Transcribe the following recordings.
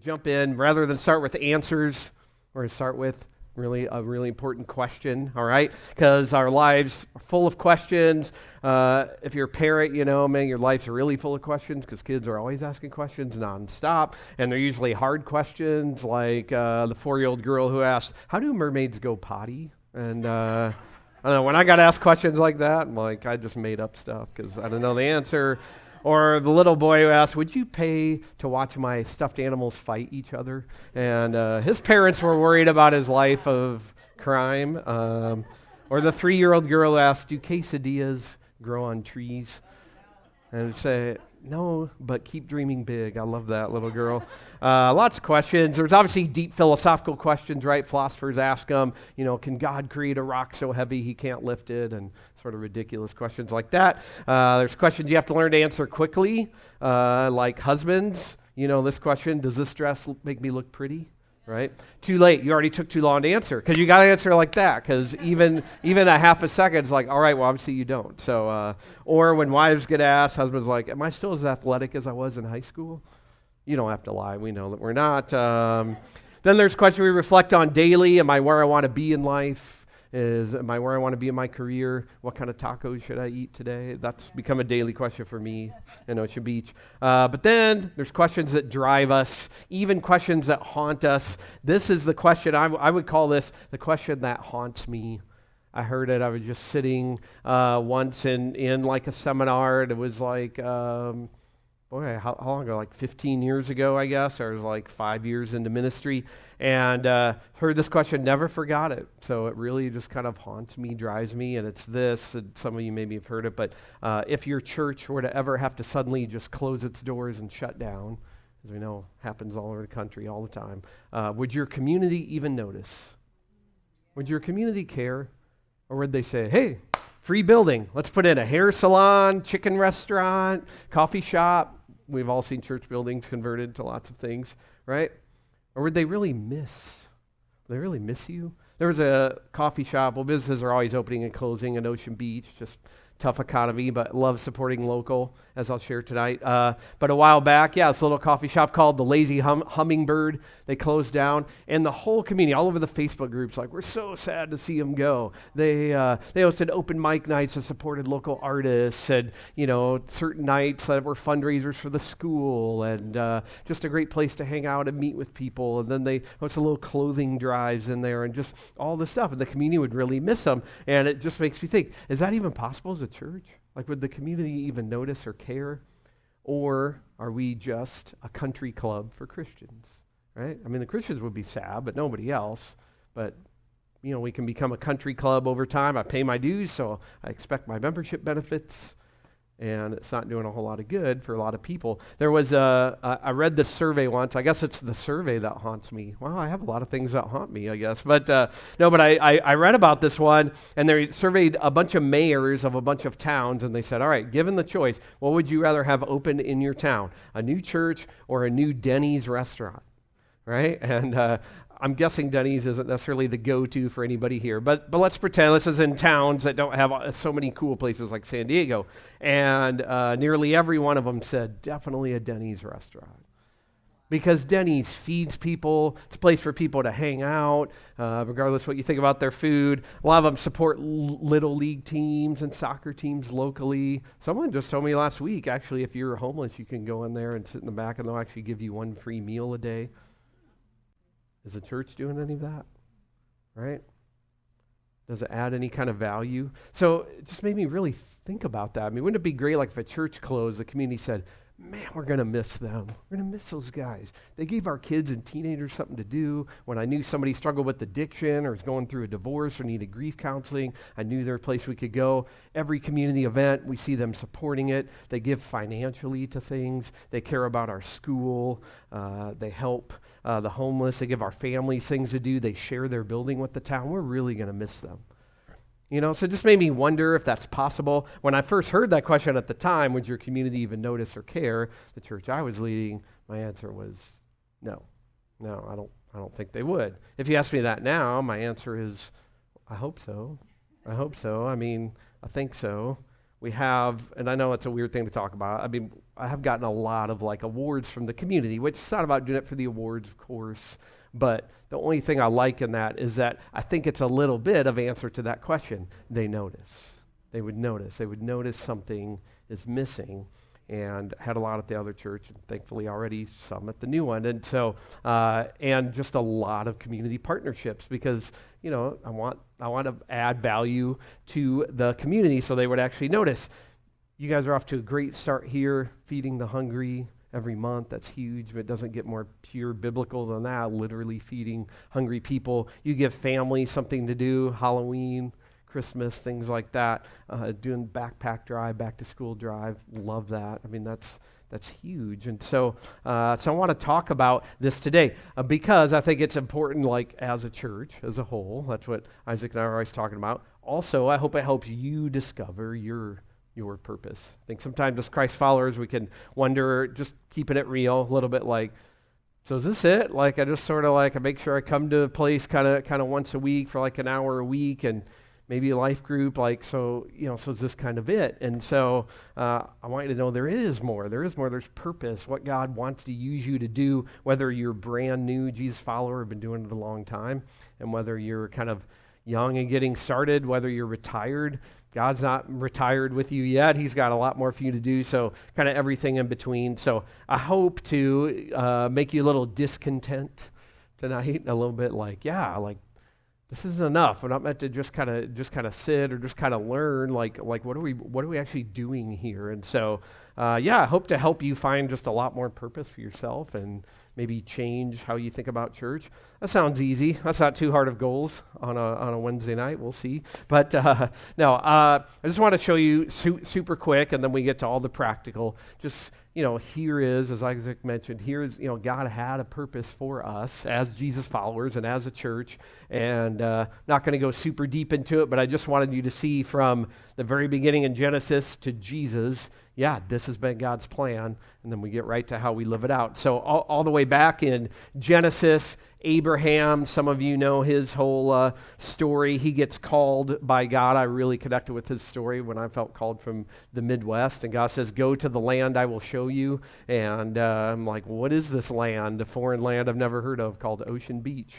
jump in. Rather than start with answers, we're going to start with a really important question, all right? Because our lives are full of questions. If you're a parent, man, your life's really full of questions because kids are always asking questions nonstop. And they're usually hard questions like the 4-year-old girl who asked, how do mermaids go potty? And I don't know, when I got asked questions like that, I'm like, I just made up stuff because I don't know the answer. Or the little boy who asked, would you pay to watch my stuffed animals fight each other? And his parents were worried about his life of crime. Or the 3-year-old girl who asked, do quesadillas grow on trees? And I'd say, no, but keep dreaming big. I love that little girl. Lots of questions. There's obviously deep philosophical questions, right? Philosophers ask them, can God create a rock so heavy he can't lift it? And sort of ridiculous questions like that. There's questions you have to learn to answer quickly, like husbands. This question, does this dress make me look pretty? Right? Too late. You already took too long to answer because you got to answer like that because even a half a second is like, all right, well, obviously you don't. So, or when wives get asked, husbands like, am I still as athletic as I was in high school? You don't have to lie. We know that we're not. Then there's questions we reflect on daily. Am I where I want to be in life? Am I where I want to be in my career? What kind of tacos should I eat today? That's become a daily question for me in Ocean Beach. But then there's questions that drive us, even questions that haunt us. This is the question, I would call this the question that haunts me. I heard it. I was just sitting once in like a seminar, and it was like, how long ago? Like 15 years ago, I guess, or it was like 5 years into ministry. And heard this question, never forgot it. So it really just kind of haunts me, drives me, and it's this, and some of you maybe have heard it, but if your church were to ever have to suddenly just close its doors and shut down, as we know happens all over the country all the time, would your community even notice? Would your community care? Or would they say, hey, free building, let's put in a hair salon, chicken restaurant, coffee shop? We've all seen church buildings converted to lots of things, right? Or would they really miss? Would they really miss you? There was a coffee shop. Well, businesses are always opening and closing in Ocean Beach, just tough economy, but love supporting local, as I'll share tonight. But a while back, this little coffee shop called the Lazy Hummingbird, they closed down, and the whole community, all over the Facebook groups, like, we're so sad to see them go. They hosted open mic nights that supported local artists, and certain nights that were fundraisers for the school, and just a great place to hang out and meet with people. And then they hosted little clothing drives in there, and just all this stuff. And the community would really miss them. And it just makes me think: is that even possible as a church? Like, would the community even notice or care? Or are we just a country club for Christians, right? I mean, the Christians would be sad, but nobody else. But, we can become a country club over time. I pay my dues, so I expect my membership benefits. And it's not doing a whole lot of good for a lot of people. There was I read this survey once. I guess it's the survey that haunts me. Well, I have a lot of things that haunt me, I guess. But I read about this one, and they surveyed a bunch of mayors of a bunch of towns, and they said, all right, given the choice, what would you rather have open in your town? A new church or a new Denny's restaurant, right? And I'm guessing Denny's isn't necessarily the go-to for anybody here, but let's pretend this is in towns that don't have so many cool places like San Diego, and nearly every one of them said definitely a Denny's restaurant. Because Denny's feeds people, it's a place for people to hang out, regardless what you think about their food. A lot of them support little league teams and soccer teams locally. Someone just told me last week, actually, if you're homeless, you can go in there and sit in the back and they'll actually give you one free meal a day. Is the church doing any of that, right? Does it add any kind of value? So it just made me really think about that. I mean, wouldn't it be great, like, if a church closed, the community said, man, we're going to miss them. We're going to miss those guys. They gave our kids and teenagers something to do. When I knew somebody struggled with addiction or was going through a divorce or needed grief counseling, I knew there was a place we could go. Every community event, we see them supporting it. They give financially to things. They care about our school. They help the homeless. They give our families things to do. They share their building with the town. We're really going to miss them. So it just made me wonder if that's possible. When I first heard that question at the time, would your community even notice or care? The church I was leading, my answer was no. No, I don't think they would. If you ask me that now, my answer is, I hope so. I mean, I think so. We have, and I know it's a weird thing to talk about. I mean, I have gotten a lot of like awards from the community, which is not about doing it for the awards, of course. But the only thing I like in that is that I think it's a little bit of answer to that question. They notice. They would notice. They would notice something is missing, and had a lot at the other church, and thankfully already some at the new one. And so, and just a lot of community partnerships, because I want to add value to the community, so they would actually notice. You guys are off to a great start here, feeding the hungry every month. That's huge, but it doesn't get more pure biblical than that, literally feeding hungry people. You give families something to do, Halloween, Christmas, things like that, doing backpack drive, back to school drive, love that. I mean, that's huge. And so I want to talk about this today because I think it's important, like as a church, as a whole. That's what Isaac and I are always talking about. Also, I hope it helps you discover your purpose. I think sometimes as Christ followers, we can wonder, just keeping it real, a little bit like, so is this it? Like, I just sort of like, I make sure I come to a place kind of once a week for like an hour a week, and maybe a life group, like, so is this kind of it? And so I want you to know there is more. There's purpose, what God wants to use you to do, whether you're brand new Jesus follower, been doing it a long time, and whether you're kind of young and getting started, whether you're retired. God's not retired with you yet. He's got a lot more for you to do, so kind of everything in between. So I hope to make you a little discontent tonight, a little bit like, this isn't enough. We're not meant to just kind of sit or just kind of learn. Like what are we actually doing here? And so, I hope to help you find just a lot more purpose for yourself and maybe change how you think about church. That sounds easy. That's not too hard of goals on a Wednesday night. We'll see. But I just want to show you super quick, and then we get to all the practical. Just here is, as Isaac mentioned, here is, God had a purpose for us as Jesus followers and as a church, and not going to go super deep into it, but I just wanted you to see from the very beginning in Genesis to Jesus, this has been God's plan, and then we get right to how we live it out. So all the way back in Genesis, Abraham, some of you know his whole story. He gets called by God. I really connected with his story when I felt called from the Midwest, and God says, go to the land I will show you. And I'm like, what is this land, a foreign land I've never heard of called Ocean Beach?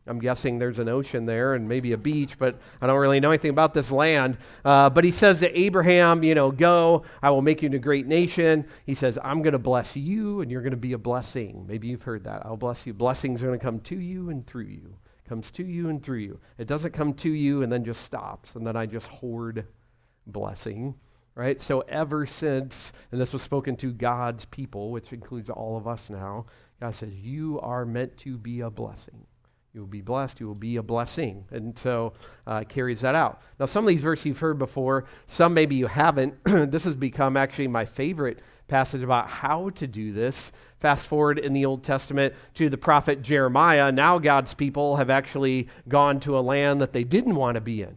I'm guessing there's an ocean there and maybe a beach, but I don't really know anything about this land. But he says to Abraham, go, I will make you into a great nation. He says, I'm going to bless you and you're going to be a blessing. Maybe you've heard that. I'll bless you. Blessings are going to come to you and through you. Comes to you and through you. It doesn't come to you and then just stops, and then I just hoard blessing, right? So ever since, and this was spoken to God's people, which includes all of us now, God says, you are meant to be a blessing. You will be blessed. You will be a blessing. And so it carries that out. Now, some of these verses you've heard before. Some maybe you haven't. This has become actually my favorite passage about how to do this. Fast forward in the Old Testament to the prophet Jeremiah. Now God's people have actually gone to a land that they didn't want to be in.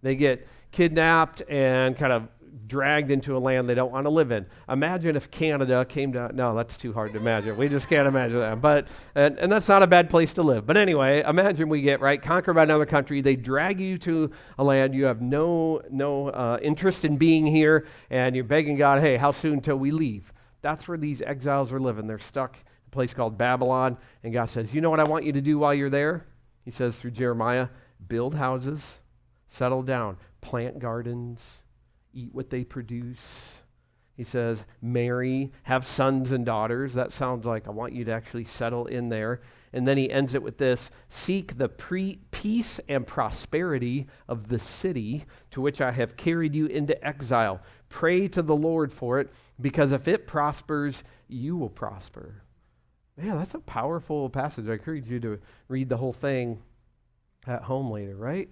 They get kidnapped and kind of dragged into a land they don't want to live in. Imagine if Canada came to, no, that's too hard to imagine. We just can't imagine that. But, and that's not a bad place to live. But anyway, imagine we get, conquered by another country. They drag you to a land you have no interest in being here, and you're begging God, hey, how soon till we leave? That's where these exiles are living. They're stuck in a place called Babylon, and God says, you know what I want you to do while you're there? He says through Jeremiah, build houses, settle down, plant gardens, eat what they produce. He says, marry, have sons and daughters. That sounds like I want you to actually settle in there. And then he ends it with this, seek the peace and prosperity of the city to which I have carried you into exile. Pray to the Lord for it, because if it prospers, you will prosper. Man, that's a powerful passage. I encourage you to read the whole thing at home later, right?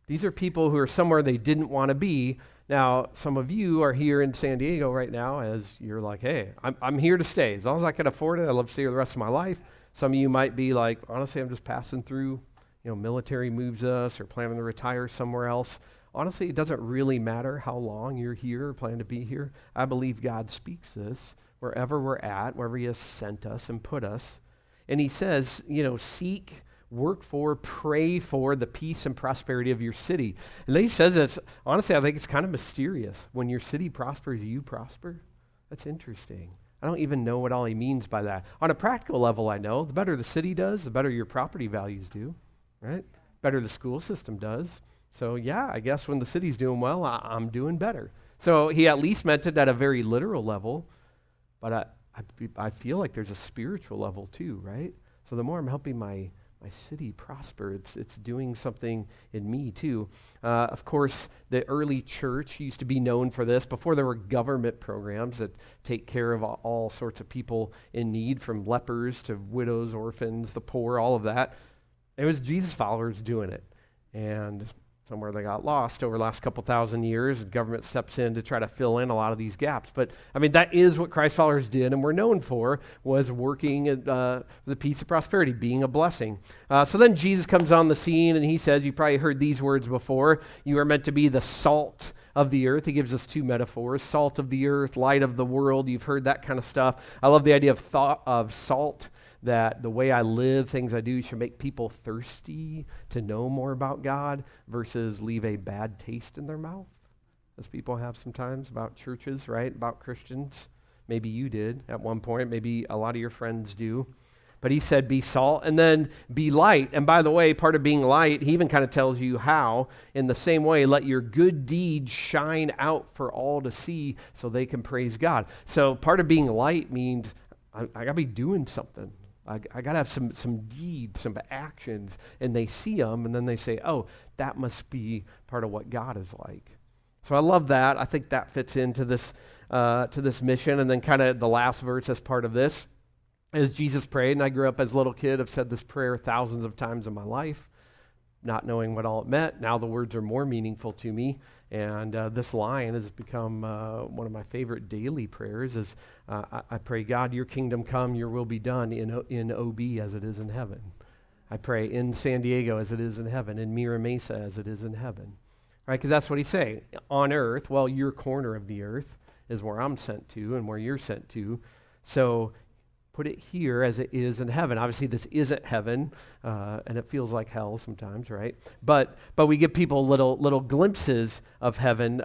These are people who are somewhere they didn't want to be. Now, some of you are here in San Diego right now as you're like, hey, I'm here to stay. As long as I can afford it, I'd love to stay here the rest of my life. Some of you might be like, honestly, I'm just passing through. Military moves us or planning to retire somewhere else. Honestly, it doesn't really matter how long you're here or plan to be here. I believe God speaks this wherever we're at, wherever he has sent us and put us. And he says, seek work for, pray for the peace and prosperity of your city. And then he says this, honestly, I think it's kind of mysterious. When your city prospers, you prosper. That's interesting. I don't even know what all he means by that. On a practical level, I know the better the city does, the better your property values do, right? Better the school system does. So yeah, I guess when the city's doing well, I'm doing better. So he at least meant it at a very literal level, but I feel like there's a spiritual level too, right? So the more I'm helping my city prosper, it's doing something in me too. Of course, the early church used to be known for this. Before there were government programs that take care of all sorts of people in need, from lepers to widows, orphans, the poor, all of that. It was Jesus followers doing it. And somewhere they got lost over the last couple thousand years, and government steps in to try to fill in a lot of these gaps. But, I mean, that is what Christ followers did and were known for, was working at the peace of prosperity, being a blessing. So then Jesus comes on the scene, and he says, you probably heard these words before, you are meant to be the salt of the earth. He gives us two metaphors, salt of the earth, light of the world. You've heard that kind of stuff. I love the idea of salt, that the way I live, things I do should make people thirsty to know more about God versus leave a bad taste in their mouth, as people have sometimes about churches, right? About Christians. Maybe you did at one point. Maybe a lot of your friends do. But he said, be salt and then be light. And by the way, part of being light, he even kind of tells you how. In the same way, let your good deeds shine out for all to see so they can praise God. So part of being light means I got to be doing something. I got to have some deeds, some actions, and they see them, and then they say, oh, that must be part of what God is like. So I love that. I think that fits into this mission. And then kind of the last verse as part of this is Jesus prayed, and I grew up as a little kid. I've said this prayer thousands of times in my life, not knowing what all it meant. Now the words are more meaningful to me. And this line has become one of my favorite daily prayers is, I pray, God, your kingdom come, your will be done in OB as it is in heaven. I pray in San Diego as it is in heaven, in Mira Mesa as it is in heaven. Right? Because that's what he's saying. On earth, well, your corner of the earth is where I'm sent to and where you're sent to. So put it here as it is in heaven. Obviously, this isn't heaven, and it feels like hell sometimes, right? But we give people little glimpses of heaven.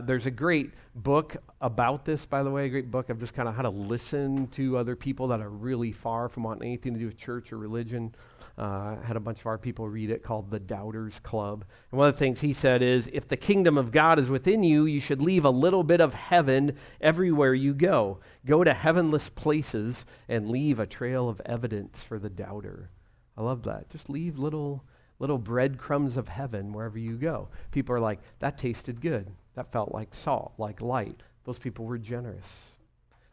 There's a great book about this, by the way, a great book of just kind of how to listen to other people that are really far from wanting anything to do with church or religion. Had a bunch of our people read it, called The Doubters Club. And one of the things he said is, if the kingdom of God is within you, you should leave a little bit of heaven everywhere you go. Go to heavenless places and leave a trail of evidence for the doubter. I love that. Just leave little breadcrumbs of heaven wherever you go. People are like, that tasted good. That felt like salt, like light. Those people were generous.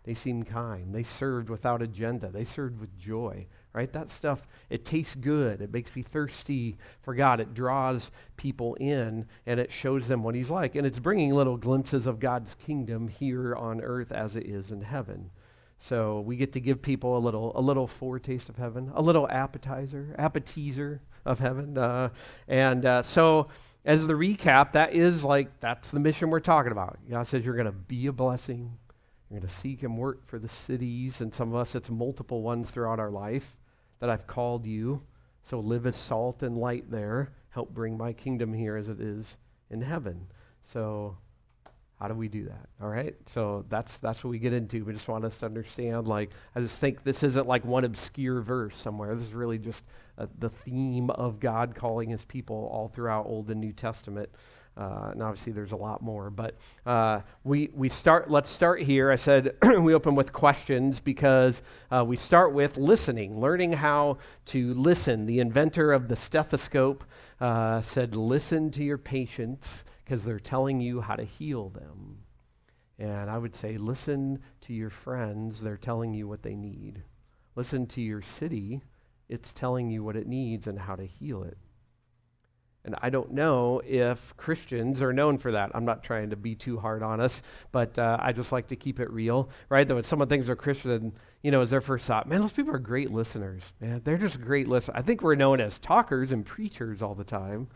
They seemed kind. They served without agenda. They served with joy, right? That stuff, it tastes good. It makes me thirsty for God. It draws people in, and it shows them what he's like. And it's bringing little glimpses of God's kingdom here on earth as it is in heaven. So we get to give people a little foretaste of heaven, a little appetizer of heaven. So as the recap, that's the mission we're talking about. God says you're going to be a blessing. You're going to seek and work for the cities, and some of us, it's multiple ones throughout our life that I've called you. So live as salt and light there. Help bring my kingdom here as it is in heaven. So how do we do that? All right? So that's what we get into. We just want us to understand, I just think this isn't like one obscure verse somewhere. This is really just the theme of God calling his people all throughout Old and New Testament. And obviously there's a lot more, but let's start here. I said we open with questions because we start with listening, learning how to listen. The inventor of the stethoscope said, listen to your patients because they're telling you how to heal them. And I would say, listen to your friends. They're telling you what they need. Listen to your city. It's telling you what it needs and how to heal it. And I don't know if Christians are known for that. I'm not trying to be too hard on us, but I just like to keep it real, right? That when someone thinks they're Christian, is their first thought, man, those people are great listeners, man. They're just great listeners. I think we're known as talkers and preachers all the time,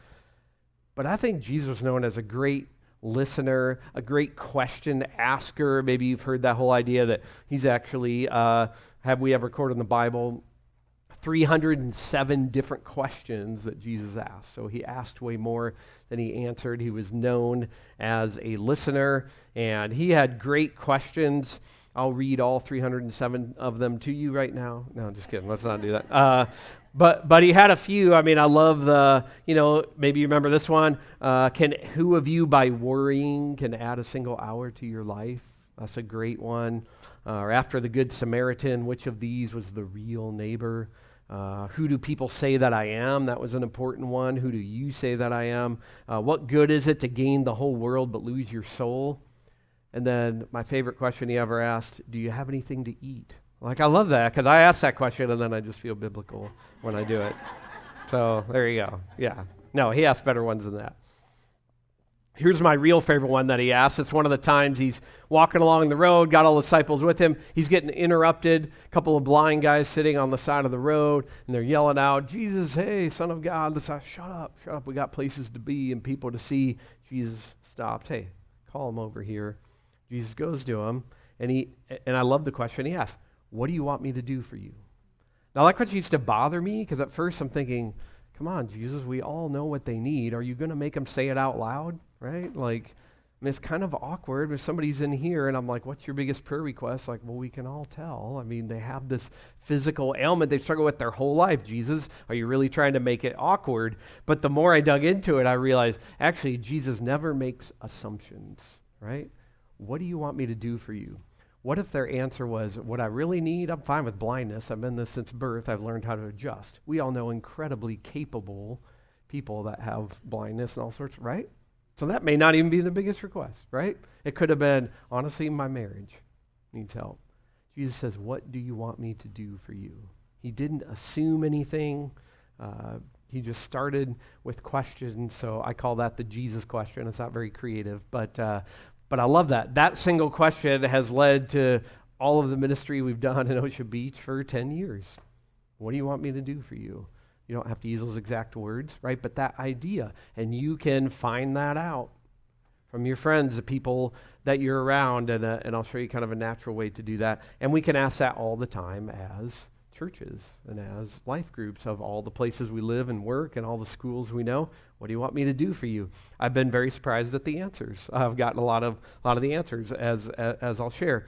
but I think Jesus was known as a great listener, a great question asker. Maybe you've heard that whole idea that he's actually, have we ever recorded in the Bible, 307 different questions that Jesus asked. So he asked way more than he answered. He was known as a listener, and he had great questions. I'll read all 307 of them to you right now. No, I'm just kidding. Let's not do that. But he had a few. I mean, I love maybe you remember this one. Who of you by worrying can add a single hour to your life? That's a great one. Or after the Good Samaritan, which of these was the real neighbor? Who do people say that I am? That was an important one. Who do you say that I am? What good is it to gain the whole world but lose your soul? And then my favorite question he ever asked, do you have anything to eat? Like, I love that because I ask that question and then I just feel biblical when I do it. So there you go. Yeah. No, he asked better ones than that. Here's my real favorite one that he asked. It's one of the times he's walking along the road, got all the disciples with him. He's getting interrupted. A couple of blind guys sitting on the side of the road, and they're yelling out, Jesus, hey, Son of God. Shut up. We got places to be and people to see. Jesus stopped. Hey, call him over here. Jesus goes to him, and I love the question he asked. What do you want me to do for you? Now, that question used to bother me because at first I'm thinking, come on, Jesus, we all know what they need. Are you going to make them say it out loud? Right? Like, I mean, it's kind of awkward if somebody's in here and I'm like, what's your biggest prayer request? Like, well, we can all tell. I mean, they have this physical ailment they've struggled with their whole life. Jesus, are you really trying to make it awkward? But the more I dug into it, I realized, actually, Jesus never makes assumptions, right? What do you want me to do for you? What if their answer was, what I really need, I'm fine with blindness. I've been this since birth. I've learned how to adjust. We all know incredibly capable people that have blindness and all sorts, right? So that may not even be the biggest request, right? It could have been, honestly, my marriage needs help. Jesus says, what do you want me to do for you? He didn't assume anything. He just started with questions. So I call that the Jesus question. It's not very creative, but I love that. That single question has led to all of the ministry we've done in Ocean Beach for 10 years. What do you want me to do for you? You don't have to use those exact words, right? But that idea, and you can find that out from your friends, the people that you're around, and I'll show you kind of a natural way to do that. And we can ask that all the time as churches and as life groups of all the places we live and work and all the schools we know. What do you want me to do for you? I've been very surprised at the answers. I've gotten a lot of the answers as I'll share.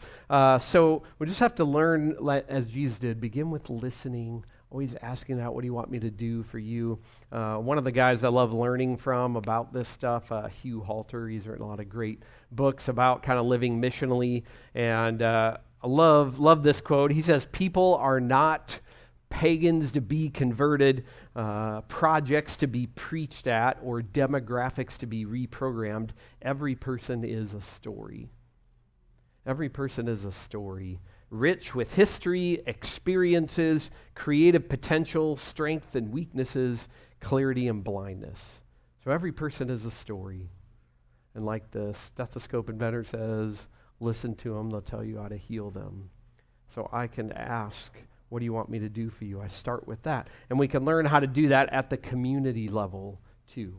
So we just have to learn, as Jesus did, begin with listening. Always asking that, what do you want me to do for you? One of the guys I love learning from about this stuff, Hugh Halter, he's written a lot of great books about kind of living missionally. And I love this quote. He says, people are not pagans to be converted, projects to be preached at, or demographics to be reprogrammed. Every person is a story. Every person is a story. Rich with history, experiences, creative potential, strength and weaknesses, clarity and blindness. So every person is a story. And like the stethoscope inventor says, listen to them, they'll tell you how to heal them. So I can ask, what do you want me to do for you? I start with that. And we can learn how to do that at the community level too.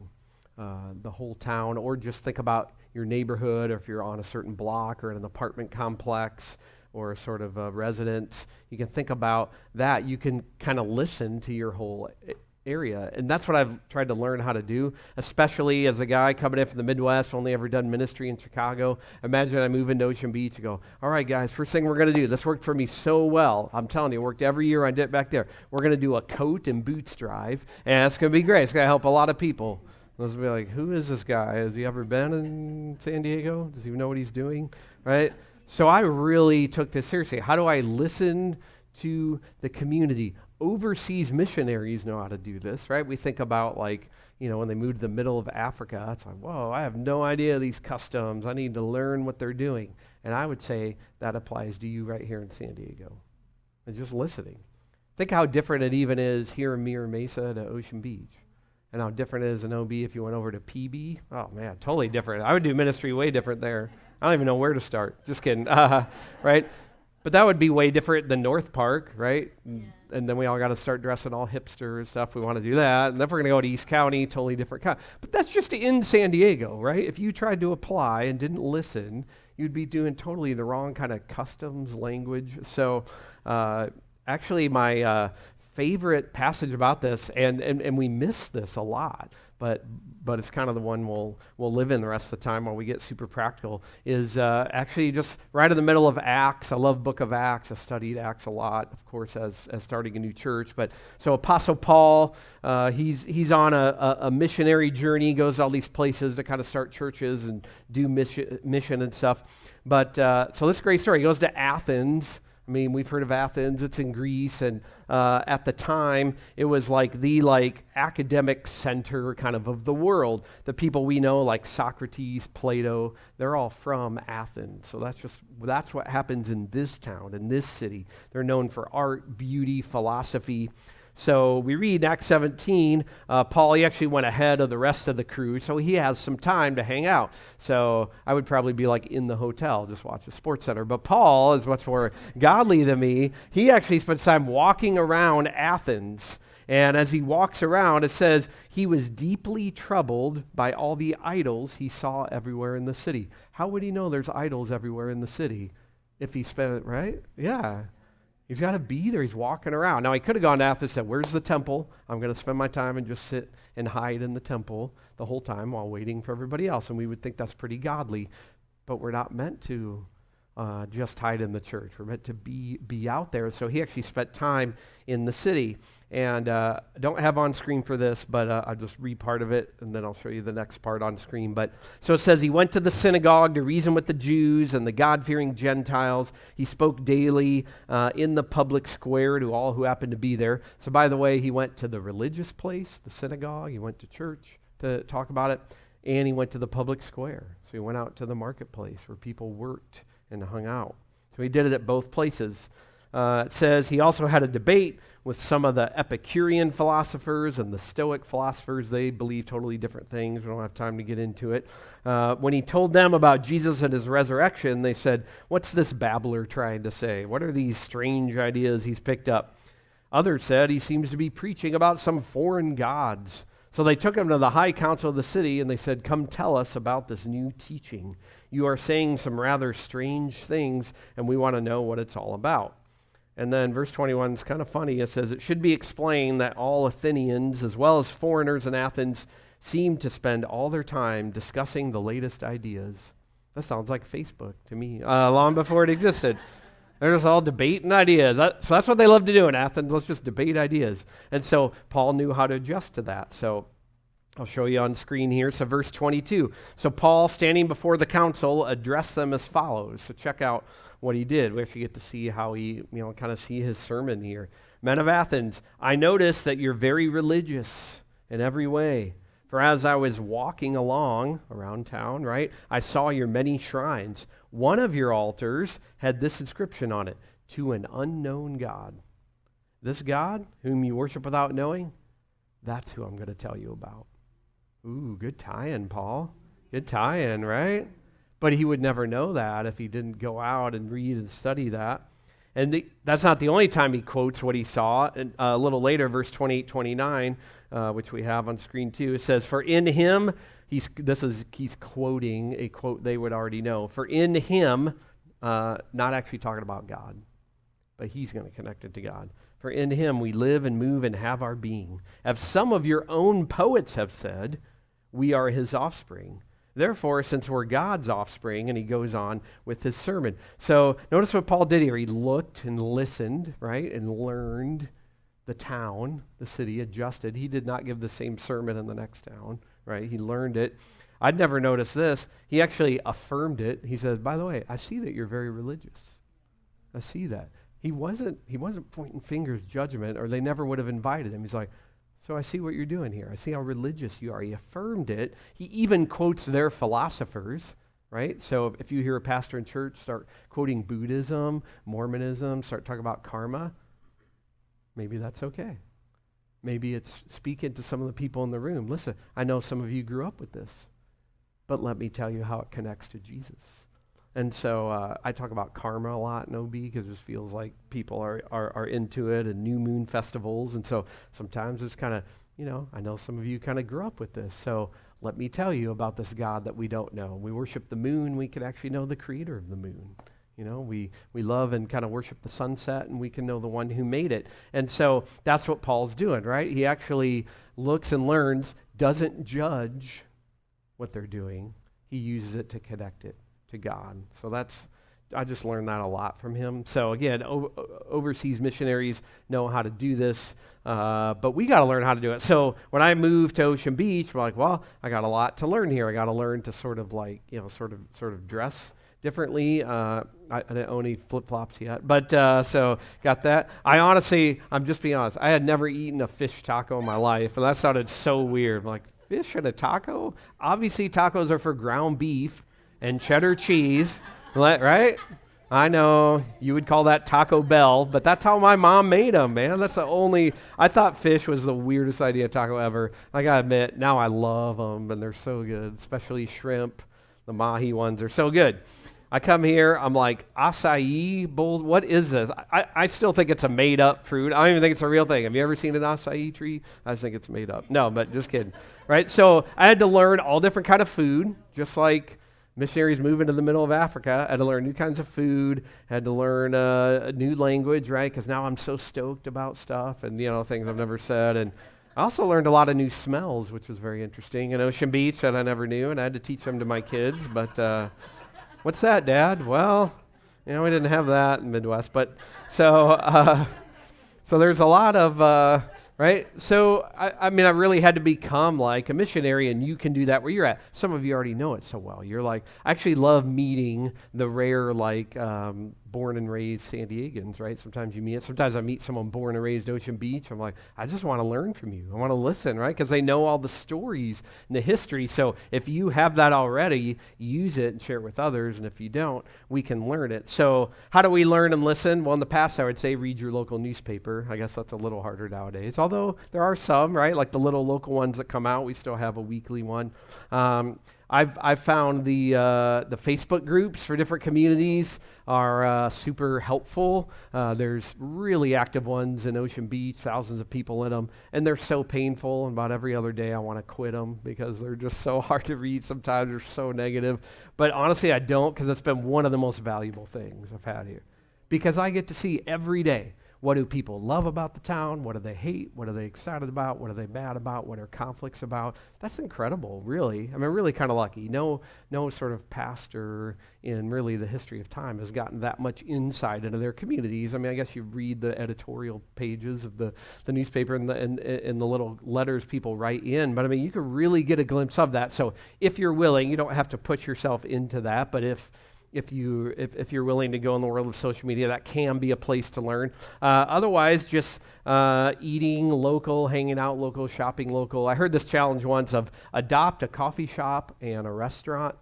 The whole town, or just think about your neighborhood, or if you're on a certain block or in an apartment complex, or a sort of a residence, you can think about that. You can kind of listen to your whole area. And that's what I've tried to learn how to do, especially as a guy coming in from the Midwest, only ever done ministry in Chicago. Imagine I move into Ocean Beach and go, all right, guys, first thing we're going to do, this worked for me so well. I'm telling you, it worked every year I did it back there. We're going to do a coat and boots drive, and it's going to be great. It's going to help a lot of people. Those will be like, who is this guy? Has he ever been in San Diego? Does he know what he's doing? Right? So I really took this seriously. How do I listen to the community? Overseas missionaries know how to do this, right? We think about when they move to the middle of Africa, it's like, whoa, I have no idea these customs. I need to learn what they're doing. And I would say that applies to you right here in San Diego. And just listening. Think how different it even is here in Mira Mesa to Ocean Beach. And how different it is in OB if you went over to PB. Oh, man, totally different. I would do ministry way different there. I don't even know where to start. Just kidding. Right? But that would be way different than North Park, right? Yeah. And then we all got to start dressing all hipster and stuff. We want to do that. And then if we're going to go to East County, totally different. But that's just in San Diego, right? If you tried to apply and didn't listen, you'd be doing totally the wrong kind of customs language. So actually my favorite passage about this, and we miss this a lot, but it's kind of the one we'll live in the rest of the time while we get super practical, is actually just right in the middle of Acts. I love book of Acts. I studied Acts a lot, of course, as starting a new church. But so Apostle Paul, he's on a missionary journey, goes to all these places to kind of start churches and do mission and stuff. But so this great story. He goes to Athens. I mean, we've heard of Athens. It's in Greece, and at the time, it was like the academic center kind of the world. The people we know, like Socrates, Plato, they're all from Athens. So that's what happens in this town, in this city. They're known for art, beauty, philosophy. So we read in Acts 17, Paul, he actually went ahead of the rest of the crew, so he has some time to hang out. So I would probably be like in the hotel, just watch a sports center. But Paul is much more godly than me. He actually spends time walking around Athens. And as he walks around, it says he was deeply troubled by all the idols he saw everywhere in the city. How would he know there's idols everywhere in the city if he spent it, right? Yeah. He's got to be there. He's walking around. Now, he could have gone to Athens and said, where's the temple? I'm going to spend my time and just sit and hide in the temple the whole time while waiting for everybody else. And we would think that's pretty godly. But we're not meant to just hide in the church. We're meant to be out there. So he actually spent time in the city. And I don't have on screen for this, but I'll just read part of it, and then I'll show you the next part on screen. But so it says he went to the synagogue to reason with the Jews and the God-fearing Gentiles. He spoke daily in the public square to all who happened to be there. So by the way, he went to the religious place, the synagogue. He went to church to talk about it, and he went to the public square. So he went out to the marketplace where people worked and hung out. So he did it at both places. It says he also had a debate with some of the Epicurean philosophers and the Stoic philosophers. They believe totally different things. We don't have time to get into it. When he told them about Jesus and his resurrection, they said, what's this babbler trying to say? What are these strange ideas he's picked up? Others said he seems to be preaching about some foreign gods. So they took him to the high council of the city, and they said, come tell us about this new teaching. You are saying some rather strange things, and we want to know what it's all about. And then verse 21 is kind of funny. It says, it should be explained that all Athenians, as well as foreigners in Athens, seem to spend all their time discussing the latest ideas. That sounds like Facebook to me, long before it existed. They're just all debating ideas. So that's what they love to do in Athens. Let's just debate ideas. And so Paul knew how to adjust to that. So I'll show you on screen here. So verse 22. So Paul, standing before the council, addressed them as follows. So check out what he did. We actually get to see how he, kind of see his sermon here. Men of Athens, I notice that you're very religious in every way. For as I was walking along around town, right, I saw your many shrines. One of your altars had this inscription on it, to an unknown God. This God, whom you worship without knowing, that's who I'm going to tell you about. Ooh, good tie-in, Paul. Good tie-in, right? But he would never know that if he didn't go out and read and study that. And that's not the only time he quotes what he saw. And a little later, verse 28, 29, which we have on screen too, it says, for in him, he's quoting a quote they would already know. For in him, not actually talking about God, but he's going to connect it to God. For in him we live and move and have our being. As some of your own poets have said, we are his offspring. Therefore, since we're God's offspring, and he goes on with his sermon. So notice what Paul did here. He looked and listened, right, and learned the town, the city, adjusted. He did not give the same sermon in the next town, right? He learned it. I'd never noticed this. He actually affirmed it. He says, by the way, I see that you're very religious. I see that. He wasn't pointing fingers, judgment, or they never would have invited him. He's like, so I see what you're doing here. I see how religious you are. He affirmed it. He even quotes their philosophers, right? So if you hear a pastor in church start quoting Buddhism, Mormonism, start talking about karma, maybe that's okay. Maybe it's speaking to some of the people in the room. Listen, I know some of you grew up with this, but let me tell you how it connects to Jesus. And so I talk about karma a lot in OB because it just feels like people are into it, and new moon festivals. And so sometimes it's kind of, I know some of you kind of grew up with this. So let me tell you about this God that we don't know. We worship the moon. We could actually know the creator of the moon. We love and kind of worship the sunset, and we can know the one who made it. And so that's what Paul's doing, right? He actually looks and learns, doesn't judge what they're doing. He uses it to connect it to God. So I just learned that a lot from him. So again, overseas missionaries know how to do this, but we got to learn how to do it. So when I moved to Ocean Beach, we're like, well, I got a lot to learn here. I got to learn to sort of dress differently. I didn't own any flip-flops yet, but so got that. I'm just being honest, I had never eaten a fish taco in my life, and that sounded so weird. I'm like, fish in a taco? Obviously, tacos are for ground beef and cheddar cheese, right? I know you would call that Taco Bell, but that's how my mom made them, man. I thought fish was the weirdest idea taco ever. I gotta admit, now I love them, and they're so good, especially shrimp. The mahi ones are so good. I come here, I'm like, acai bowl, what is this? I still think it's a made-up fruit. I don't even think it's a real thing. Have you ever seen an acai tree? I just think it's made up. No, but just kidding, right? So I had to learn all different kind of food, just like missionaries moving to the middle of Africa. I had to learn new kinds of food, had to learn a new language, right? Because now I'm so stoked about stuff and, things I've never said. And I also learned a lot of new smells, which was very interesting in Ocean Beach that I never knew, and I had to teach them to my kids. But what's that, Dad? Well, we didn't have that in the Midwest. But so there's a lot of, right? So, I really had to become like a missionary, and you can do that where you're at. Some of you already know it so well. You're like, I actually love meeting the rare, born and raised San Diegans, right? Sometimes I meet someone born and raised Ocean Beach. I'm like, I just want to learn from you. I want to listen, right? Because they know all the stories and the history. So if you have that already, use it and share it with others. And if you don't, we can learn it. So how do we learn and listen? Well, in the past, I would say read your local newspaper. I guess that's a little harder nowadays. Although there are some, right? Like the little local ones that come out. We still have a weekly one. I've found the Facebook groups for different communities are super helpful. There's really active ones in Ocean Beach, thousands of people in them, and they're so painful. And about every other day I want to quit them because they're just so hard to read sometimes. They're so negative. But honestly, I don't, because it's been one of the most valuable things I've had here. Because I get to see every day, what do people love about the town? What do they hate? What are they excited about? What are they mad about? What are conflicts about? That's incredible, really. Really kind of lucky. No sort of pastor in really the history of time has gotten that much insight into their communities. I guess you read the editorial pages of the newspaper and the little letters people write in, but you can really get a glimpse of that. So if you're willing, you don't have to put yourself into that, but if you're willing to go in the world of social media, that can be a place to learn. Otherwise, just eating local, hanging out local, shopping local. I heard this challenge once of adopt a coffee shop and a restaurant,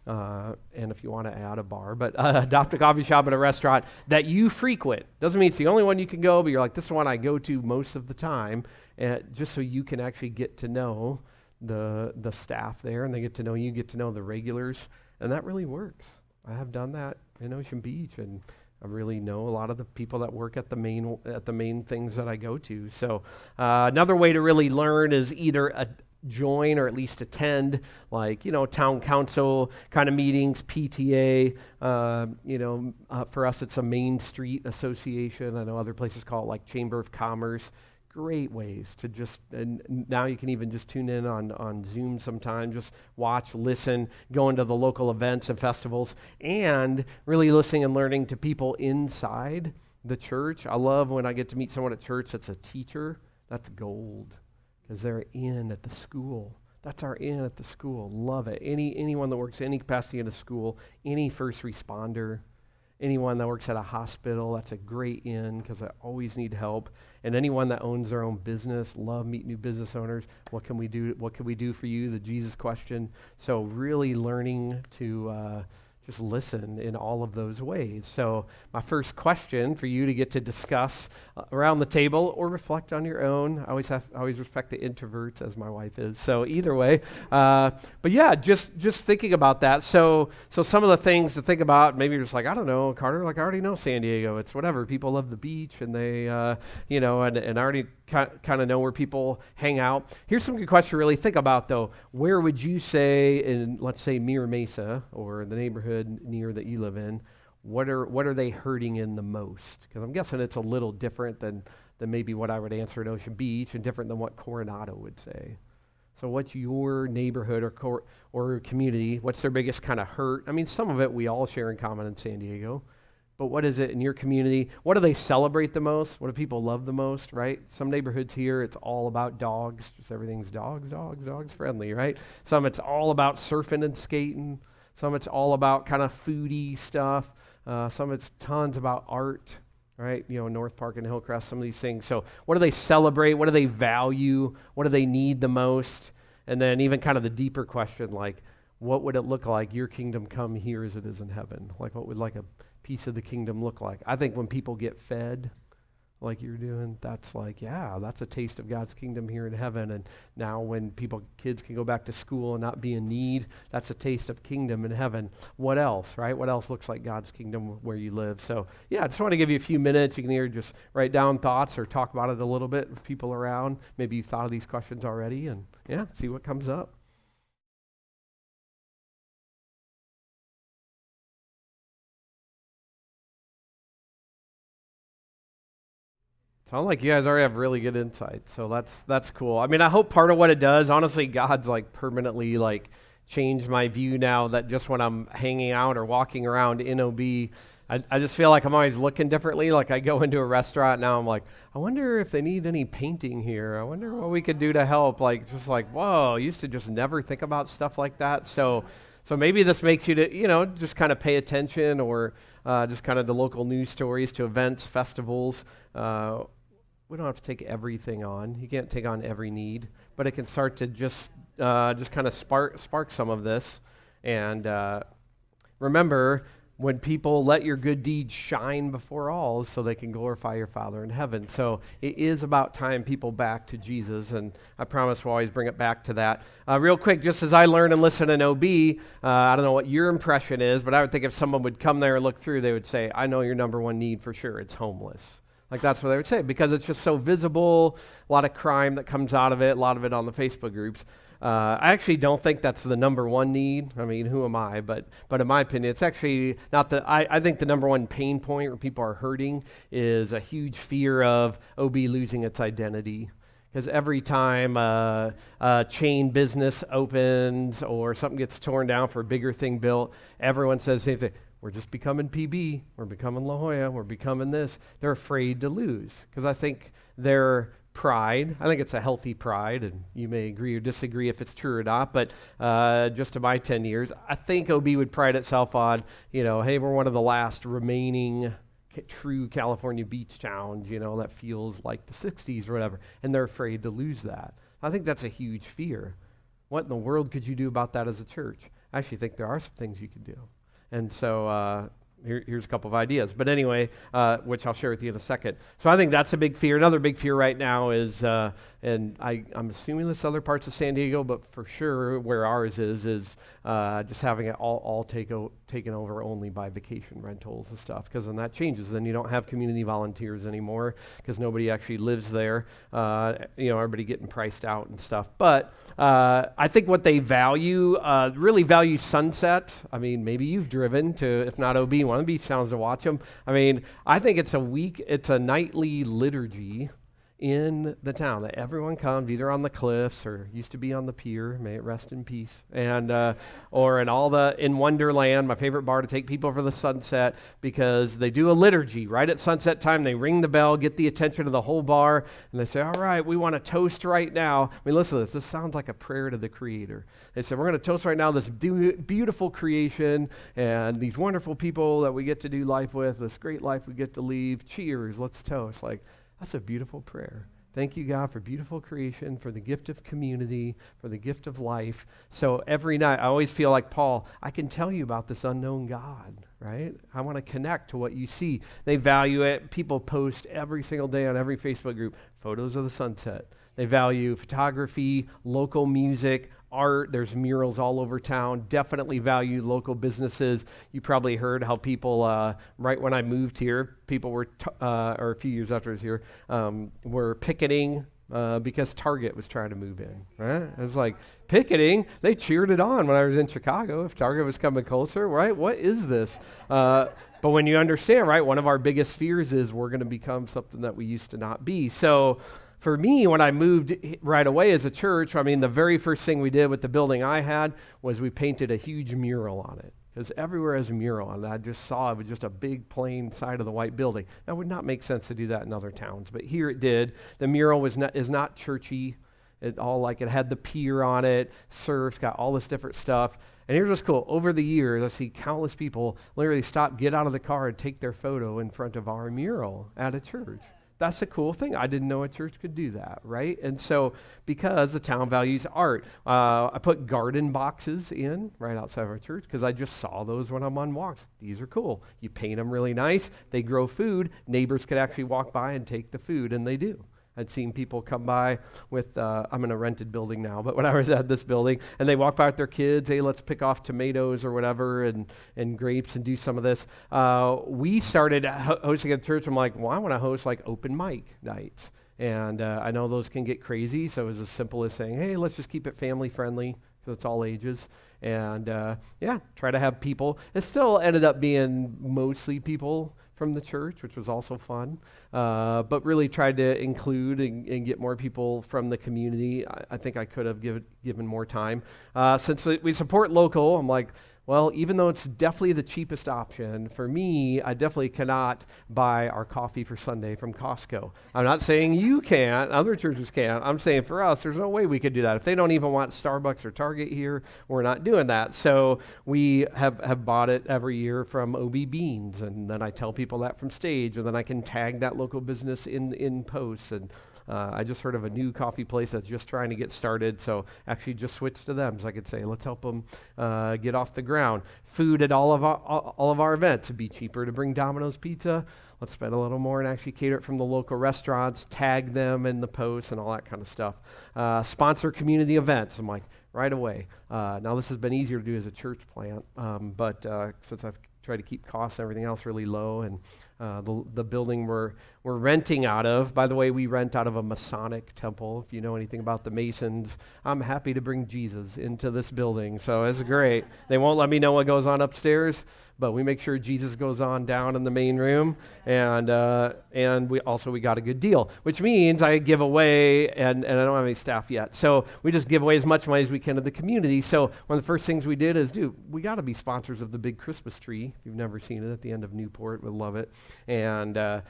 and if you want to add a bar, but adopt a coffee shop and a restaurant that you frequent. Doesn't mean it's the only one you can go, but you're like, this is one I go to most of the time, just so you can actually get to know the staff there, and they get to know you, get to know the regulars, and that really works. I have done that in Ocean Beach, and I really know a lot of the people that work at the main things that I go to. So another way to really learn is either join or at least attend, town council kind of meetings, PTA. For us, it's a Main Street Association. I know other places call it Chamber of Commerce. Great ways to and now you can even just tune in on Zoom sometimes, just watch, listen, go into the local events and festivals, and really listening and learning to people inside the church. I love when I get to meet someone at church that's a teacher. That's gold, because they're in at the school. That's our in at the school. Love it. Anyone that works any capacity in a school, any first responder, anyone that works at a hospital, that's a great in, because I always need help. And anyone that owns their own business, love meeting new business owners. What can we do? What can we do for you? The Jesus question. So really learning to just listen in all of those ways. So my first question for you to get to discuss around the table or reflect on your own. I always respect the introverts, as my wife is. So either way, but yeah, just thinking about that. So some of the things to think about. Maybe you're just like, I don't know, Carter. I already know San Diego. It's whatever. People love the beach, and they, and I already kind of know where people hang out. Here's some good questions to really think about, though. Where would you say in, let's say, Mira Mesa or the neighborhood near that you live in, what are they hurting in the most? Because I'm guessing it's a little different than maybe what I would answer at Ocean Beach, and different than what Coronado would say. So what's your neighborhood or community? What's their biggest kind of hurt? I mean, some of it we all share in common in San Diego, but what is it in your community? What do they celebrate the most? What do people love the most, right? Some neighborhoods here, it's all about dogs. Just everything's dogs friendly, right? Some it's all about surfing and skating. Some it's all about kind of foodie stuff. Some it's tons about art, right? You know, North Park and Hillcrest, some of these things. So what do they celebrate? What do they value? What do they need the most? And then even kind of the deeper question, like, what would it look like, your kingdom come here as it is in heaven? Like, what would like a piece of the kingdom look like? I think when people get fed like you're doing, that's like, yeah, that's a taste of God's kingdom here in heaven. And now when kids can go back to school and not be in need, that's a taste of kingdom in heaven. What else, right? What else looks like God's kingdom where you live? So yeah, I just want to give you a few minutes. You can either just write down thoughts or talk about it a little bit with people around. Maybe you've thought of these questions already, and yeah, see what comes up. Sound like you guys already have really good insight, so that's cool. I mean, I hope part of what it does, honestly, God's like permanently like changed my view now, that just when I'm hanging out or walking around in OB, I just feel like I'm always looking differently. Like I go into a restaurant now, I'm like, I wonder if they need any painting here. I wonder what we could do to help. Like just like, whoa, I used to just never think about stuff like that. So maybe this makes you to, just kind of pay attention, or just kind of the local news stories, to events, festivals. We don't have to take everything on. You can't take on every need, but it can start to just kind of spark some of this. And remember, when people let your good deeds shine before all, so they can glorify your Father in heaven. So it is about tying people back to Jesus, and I promise we'll always bring it back to that. Real quick, just as I learn and listen in OB, I don't know what your impression is, but I would think if someone would come there and look through, they would say, I know your number one need for sure, it's homeless. Like that's what they would say, because it's just so visible, a lot of crime that comes out of it, a lot of it on the Facebook groups. I actually don't think that's the number one need. I mean, who am I? But in my opinion, it's actually not I think the number one pain point where people are hurting is a huge fear of OB losing its identity. Because every time a chain business opens or something gets torn down for a bigger thing built, everyone says the same thing. We're just becoming PB. We're becoming La Jolla. We're becoming this. They're afraid to lose, because I think their pride, I think it's a healthy pride, and you may agree or disagree if it's true or not, but just in my 10 years, I think OB would pride itself on, hey, we're one of the last remaining true California beach towns, that feels like the 60s or whatever, and they're afraid to lose that. I think that's a huge fear. What in the world could you do about that as a church? I actually think there are some things you could do. And so here's a couple of ideas. But anyway, which I'll share with you in a second. So I think that's a big fear. Another big fear right now is, and I'm assuming this other parts of San Diego, but for sure where ours is just having it all taken over only by vacation rentals and stuff. Because then that changes. Then you don't have community volunteers anymore, because nobody actually lives there. Everybody getting priced out and stuff. But I think what they value, really value Sunset. I mean, maybe you've driven to, if not OB, one of the beach towns to watch them. I mean, I think it's a nightly liturgy in the town that everyone comes, either on the cliffs or used to be on the pier, may it rest in peace, and or in Wonderland, my favorite bar, to take people for the sunset, because they do a liturgy right at sunset time. They ring the bell, get the attention of the whole bar, and they say, all right, we want to toast right now. I mean, listen to this. This sounds like a prayer to the Creator. They said, we're going to toast right now this beautiful creation and these wonderful people that we get to do life with, this great life we get to leave. Cheers, let's toast. Like, that's a beautiful prayer. Thank you, God, for beautiful creation, for the gift of community, for the gift of life. So every night, I always feel like Paul, I can tell you about this unknown God, right? I want to connect to what you see. They value it. People post every single day on every Facebook group photos of the sunset. They value photography, local music, art. There's murals all over town. Definitely value local businesses. You probably heard how people, right when I moved here, people were, or a few years after I was here, were picketing because Target was trying to move in. Right? It was like, picketing? They cheered it on when I was in Chicago if Target was coming closer, right? What is this? But when you understand, right, one of our biggest fears is we're going to become something that we used to not be. So for me, when I moved right away as a church, I mean, the very first thing we did with the building I had was we painted a huge mural on it. Because everywhere has a mural, and I just saw it was just a big plain side of the white building. Now, it would not make sense to do that in other towns, but here it did. The mural is not churchy. It had the pier on it, surfs, got all this different stuff. And here's what's cool. Over the years, I see countless people literally stop, get out of the car, and take their photo in front of our mural at a church. That's a cool thing. I didn't know a church could do that, right? And so, because the town values art, I put garden boxes in right outside of our church because I just saw those when I'm on walks. These are cool. You paint them really nice. They grow food. Neighbors could actually walk by and take the food, and they do. I'd seen people come by with, I'm in a rented building now, but when I was at this building, and they walk by with their kids, hey, let's pick off tomatoes or whatever, and grapes and do some of this. We started hosting at church. I'm like, well, I want to host like open mic nights. And I know those can get crazy, so it was as simple as saying, hey, let's just keep it family friendly, so it's all ages. And try to have people. It still ended up being mostly people from the church, which was also fun, but really tried to include and get more people from the community. I think I could have given more time. Since we support local, I'm like, well, even though it's definitely the cheapest option, for me, I definitely cannot buy our coffee for Sunday from Costco. I'm not saying you can't, other churches can't. I'm saying for us, there's no way we could do that. If they don't even want Starbucks or Target here, we're not doing that. So we have bought it every year from OB Beans, and then I tell people that from stage, and then I can tag that local business in posts. And I just heard of a new coffee place that's just trying to get started, so actually just switched to them. So I could say, let's help them get off the ground. Food at all of our events. It'd be cheaper to bring Domino's Pizza. Let's spend a little more and actually cater it from the local restaurants, tag them in the posts and all that kind of stuff. Sponsor community events. I'm like, right away. Now this has been easier to do as a church plant, but since I've tried to keep costs and everything else really low, and the building we're renting out of, by the way, we rent out of a Masonic temple. If you know anything about the Masons, I'm happy to bring Jesus into this building, so it's great. They won't let me know what goes on upstairs, but we make sure Jesus goes on down in the main room, and we got a good deal, which means I give away, and I don't have any staff yet, so we just give away as much money as we can to the community. So one of the first things we did is, we got to be sponsors of the big Christmas tree. If you've never seen it at the end of Newport, we'll love it. And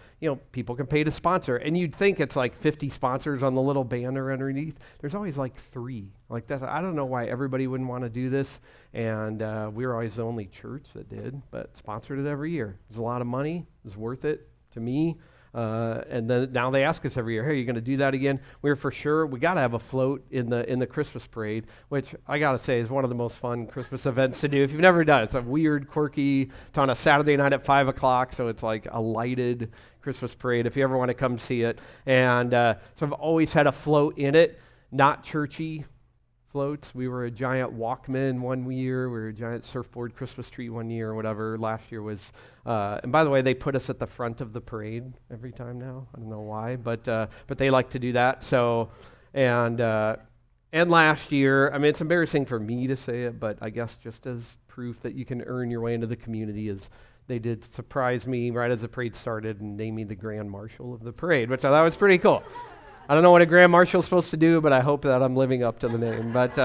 people can pay to sponsor, and you'd think it's like 50 sponsors on the little banner underneath. There's always like 3. Like that, I don't know why everybody wouldn't want to do this, and we were always the only church that did, but sponsored it every year. It was a lot of money. It was worth it to me. And then now they ask us every year, hey, are you going to do that again? We got to have a float in the Christmas parade, which I got to say is one of the most fun Christmas events to do. If you've never done it, it's a weird, quirky, it's on a Saturday night at 5 o'clock, so it's like a lighted Christmas parade if you ever want to come see it. And so I've always had a float in it, not churchy floats. We were a giant Walkman one year. We were a giant surfboard Christmas tree one year or whatever. Last year was, and by the way, they put us at the front of the parade every time now. I don't know why, but they like to do that. So, and last year, I mean, it's embarrassing for me to say it, but I guess just as proof that you can earn your way into the community is they did surprise me right as the parade started and name me the Grand Marshal of the parade, which I thought was pretty cool. I don't know what a Grand Marshal's supposed to do, but I hope that I'm living up to the name. But,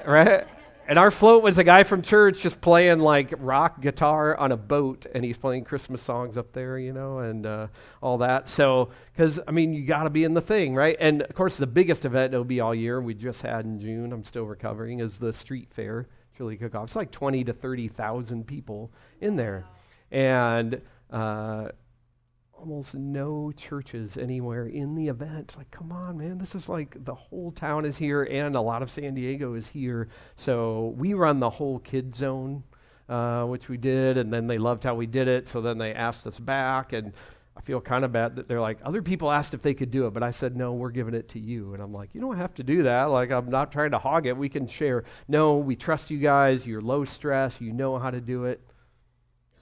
right? And our float was a guy from church just playing like rock guitar on a boat, and he's playing Christmas songs up there, and all that. So, because, I mean, you got to be in the thing, right? And, of course, the biggest event it'll be all year, we just had in June, I'm still recovering, is the street fair, chili cook-off. It's like 20 to 30,000 people in there. And almost no churches anywhere in the event. Like, come on, man, this is like the whole town is here, and a lot of San Diego is here. So we run the whole kid zone, which we did, and then they loved how we did it, so then they asked us back, and I feel kind of bad that they're like, other people asked if they could do it, but I said, no, we're giving it to you. And I'm like, you don't have to do that. Like, I'm not trying to hog it. We can share. No, we trust you guys. You're low stress. You know how to do it.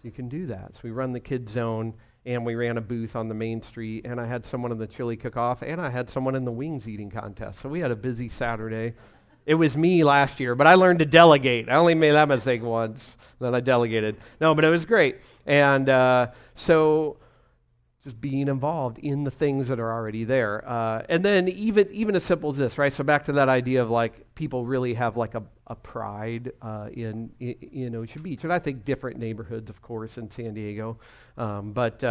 You can do that. So we run the kid zone, and we ran a booth on the main street, and I had someone in the chili cook-off, and I had someone in the wings eating contest. So we had a busy Saturday. It was me last year, but I learned to delegate. I only made that mistake once, then I delegated. No, but it was great. And so just being involved in the things that are already there. And then even as simple as this, right? So back to that idea of like people really have like a pride in Ocean Beach. And I think different neighborhoods, of course, in San Diego. But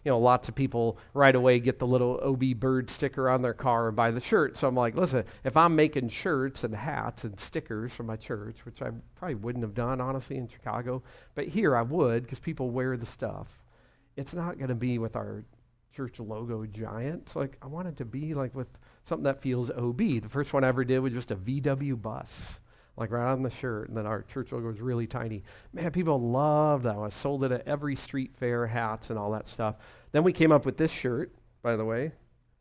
lots of people right away get the little OB bird sticker on their car and buy the shirt. So I'm like, listen, if I'm making shirts and hats and stickers for my church, which I probably wouldn't have done, honestly, in Chicago, but here I would because people wear the stuff. It's not going to be with our church logo giant. It's like, I want it to be like with something that feels OB. The first one I ever did was just a VW bus, like right on the shirt, and then our church logo was really tiny. Man, people loved that. I sold it at every street fair, hats and all that stuff. Then we came up with this shirt, by the way,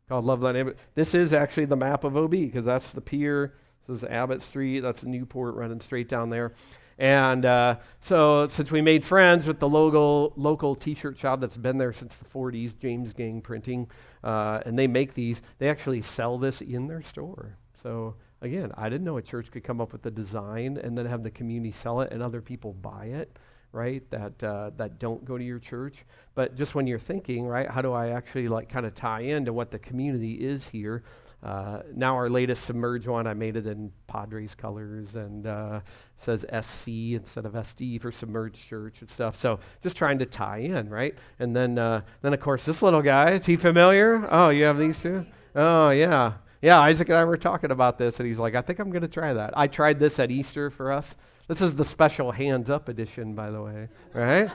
called Love That Neighborhood. This is actually the map of OB, because that's the pier. This is Abbott Street. That's Newport running straight down there. And so since we made friends with the local t-shirt shop that's been there since the 40s, James Gang Printing, and they make these, they actually sell this in their store. So again, I didn't know a church could come up with the design and then have the community sell it and other people buy it, right, that don't go to your church. But just when you're thinking, right, how do I actually like kind of tie into what the community is here? Now our latest Submerge one, I made it in Padres colors and says SC instead of SD for Submerged Church and stuff. So just trying to tie in, right? And then of course this little guy, is he familiar? Oh, you have these too? Oh, yeah. Yeah, Isaac and I were talking about this and he's like, I think I'm going to try that. I tried this at Easter for us. This is the special hands up edition, by the way, right?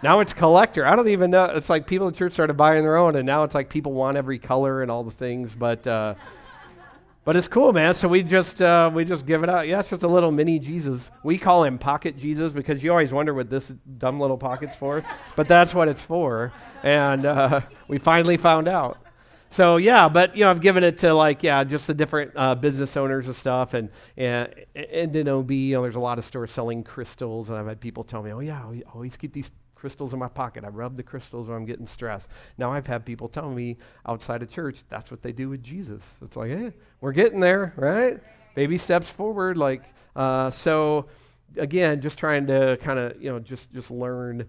Now it's collector. I don't even know. It's like people in church started buying their own, and now it's like people want every color and all the things. But it's cool, man. So we just give it out. Yeah, it's just a little mini Jesus. We call him Pocket Jesus because you always wonder what this dumb little pocket's for. But that's what it's for, and we finally found out. So yeah, but I've given it to just the different business owners and stuff, and in OB, there's a lot of stores selling crystals, and I've had people tell me, oh yeah, I always keep these crystals in my pocket. I rub the crystals when I'm getting stressed. Now I've had people tell me outside of church, that's what they do with Jesus. It's like, hey, we're getting there, right? Baby steps forward. So again, just trying to kind of, just learn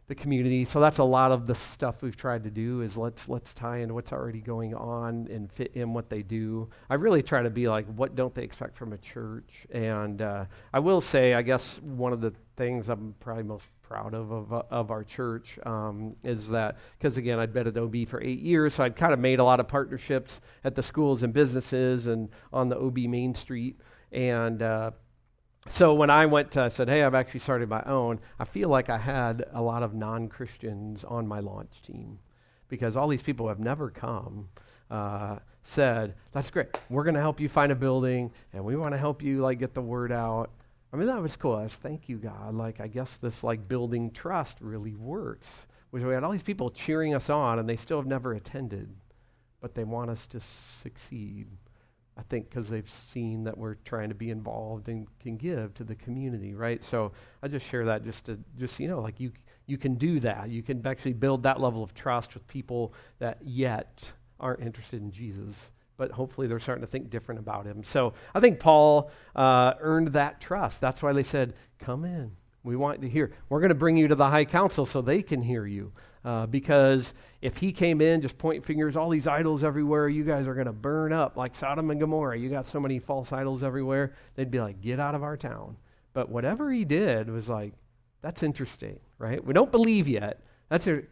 the community. So that's a lot of the stuff we've tried to do is let's tie into what's already going on and fit in what they do. I really try to be like, what don't they expect from a church? And I will say, I guess one of the things I'm probably most proud of our church is that, because again, I'd been at OB for 8 years, so I'd kind of made a lot of partnerships at the schools and businesses and on the OB Main Street. And so when I said, hey, I've actually started my own, I feel like I had a lot of non-Christians on my launch team because all these people have never come, said, that's great. We're going to help you find a building, and we want to help you get the word out. I mean, that was cool. I was, thank you, God. I guess this building trust really works. We had all these people cheering us on, and they still have never attended, but they want us to succeed. I think because they've seen that we're trying to be involved and can give to the community, right? So I just share that just you can do that. You can actually build that level of trust with people that yet aren't interested in Jesus, but hopefully they're starting to think different about him. So I think Paul earned that trust. That's why they said, come in. We want to hear. We're going to bring you to the high council so they can hear you. Because if he came in, just pointing fingers, all these idols everywhere, you guys are going to burn up like Sodom and Gomorrah. You got so many false idols everywhere. They'd be like, get out of our town. But whatever he did was like, that's interesting, right? We don't believe yet.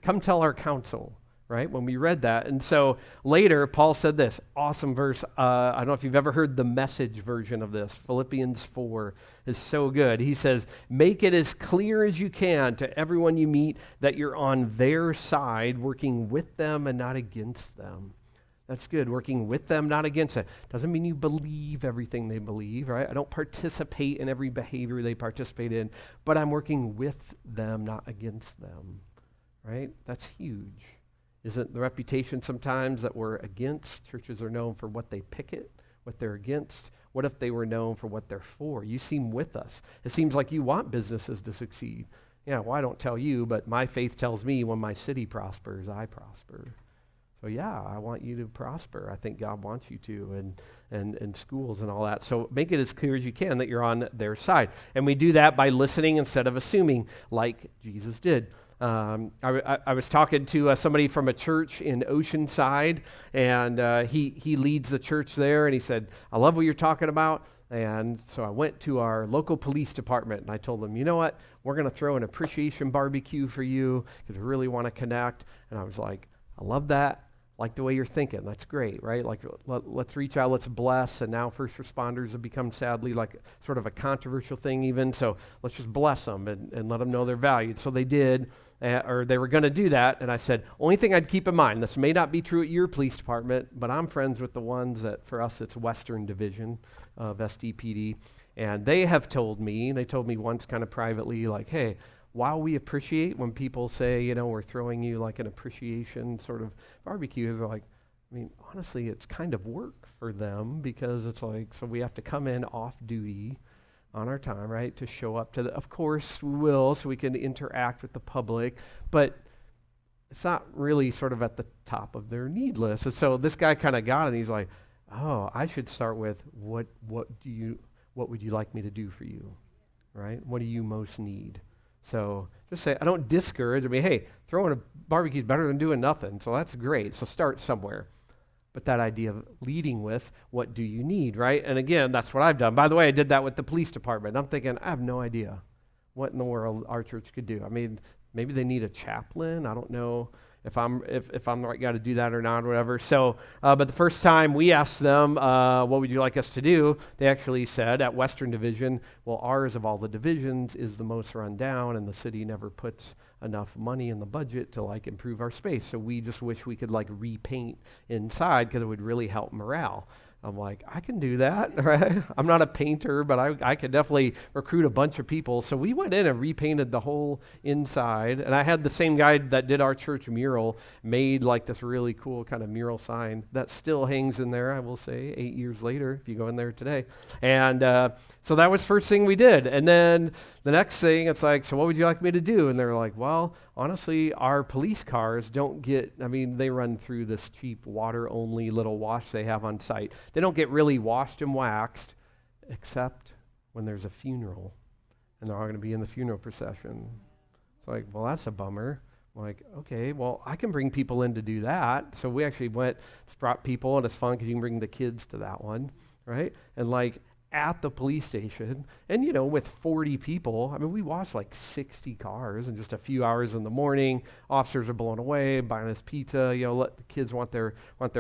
Come tell our council, right? When we read that. And so later, Paul said this awesome verse. I don't know if you've ever heard the Message version of this. Philippians 4 is so good. He says, make it as clear as you can to everyone you meet that you're on their side, working with them and not against them. That's good. Working with them, not against them. Doesn't mean you believe everything they believe, right? I don't participate in every behavior they participate in, but I'm working with them, not against them, right? That's huge. Isn't the reputation sometimes that we're against? Churches are known for what they picket, what they're against. What if they were known for what they're for? You seem with us. It seems like you want businesses to succeed. Yeah, well, I don't tell you, but my faith tells me when my city prospers, I prosper. So yeah, I want you to prosper. I think God wants you to, and schools and all that. So make it as clear as you can that you're on their side. And we do that by listening instead of assuming, like Jesus did. I was talking to somebody from a church in Oceanside, and he leads the church there, and he said, I love what you're talking about. And so I went to our local police department, and I told them, you know what, we're going to throw an appreciation barbecue for you because we really want to connect. And I was like, I love that. Like the way you're thinking. That's great, right? Like, let's reach out, let's bless. And now first responders have become, sadly, like sort of a controversial thing even. So let's just bless them and let them know they're valued. So they did, or they were going to do that. And I said, only thing I'd keep in mind, this may not be true at your police department, but I'm friends with the ones that, for us, it's Western Division of SDPD. And they have told me, they told me once kind of privately, like, hey, while we appreciate when people say, you know, we're throwing you like an appreciation sort of barbecue, they're like, I mean, honestly, it's kind of work for them because it's like, so we have to come in off duty on our time, right, to show up to of course we will, so we can interact with the public, but it's not really sort of at the top of their need list. And so this guy kind of got it, and he's like, oh, I should start with what would you like me to do for you, right? What do you most need? So just say, I don't discourage. I mean, hey, throwing a barbecue is better than doing nothing. So that's great. So start somewhere. But that idea of leading with, what do you need, right? And again, that's what I've done. By the way, I did that with the police department. I'm thinking, I have no idea what in the world our church could do. I mean, maybe they need a chaplain. I don't know if I'm the right guy to do that or not, or whatever. So, but the first time we asked them, what would you like us to do? They actually said at Western Division, well, ours of all the divisions is the most run down, and the city never puts enough money in the budget to like improve our space. So we just wish we could like repaint inside because it would really help morale. I'm like, I can do that, right? I'm not a painter, but I could definitely recruit a bunch of people. So we went in and repainted the whole inside. And I had the same guy that did our church mural made like this really cool kind of mural sign that still hangs in there, I will say, 8 years later, if you go in there today. And so that was first thing we did. And then the next thing, it's like, so what would you like me to do? And they're like, well, honestly, our police cars don't get, I mean, they run through this cheap water-only little wash they have on site. They don't get really washed and waxed, except when there's a funeral, and they're all going to be in the funeral procession. It's like, well, that's a bummer. I'm like, okay, well, I can bring people in to do that. So we actually brought people, and it's fun because you can bring the kids to that one, right? And like, at the police station, and you know, with 40 people, I mean, we watched like 60 cars in just a few hours in the morning. Officers are blown away, buying us pizza, you know, let the kids want their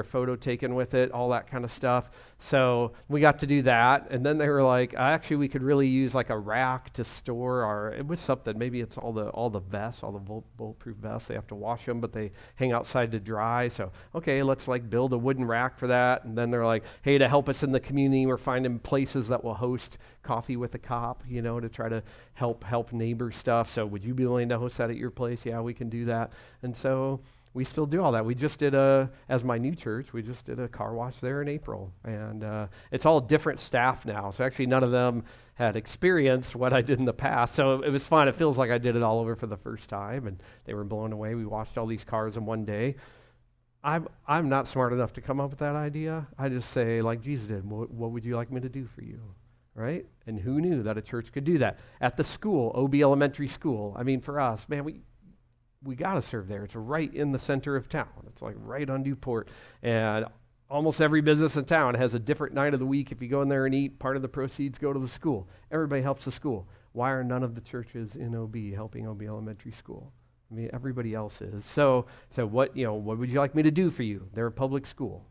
photo taken with it, all that kind of stuff. So we got to do that, and then they were like, actually, we could really use like a rack to store it was something, maybe it's all the vests, all the bulletproof vests, they have to wash them, but they hang outside to dry. So, okay, let's like build a wooden rack for that. And then they're like, hey, to help us in the community, we're finding places that will host coffee with a cop, you know, to try to help neighbor stuff. So would you be willing to host that at your place? Yeah, we can do that. And so we still do all that. We just did as my new church, we just did a car wash there in April. And it's all different staff now. So actually none of them had experienced what I did in the past. So it was fun. It feels like I did it all over for the first time, and they were blown away. We washed all these cars in one day. I'm not smart enough to come up with that idea. I just say, like Jesus did, what would you like me to do for you, right? And who knew that a church could do that? At the school, OB Elementary School, I mean, for us, man, we got to serve there. It's right in the center of town. It's like right on Newport. And almost every business in town has a different night of the week. If you go in there and eat, part of the proceeds go to the school. Everybody helps the school. Why are none of the churches in OB helping OB Elementary School? I mean, everybody else is. So what would you like me to do for you? They're a public school.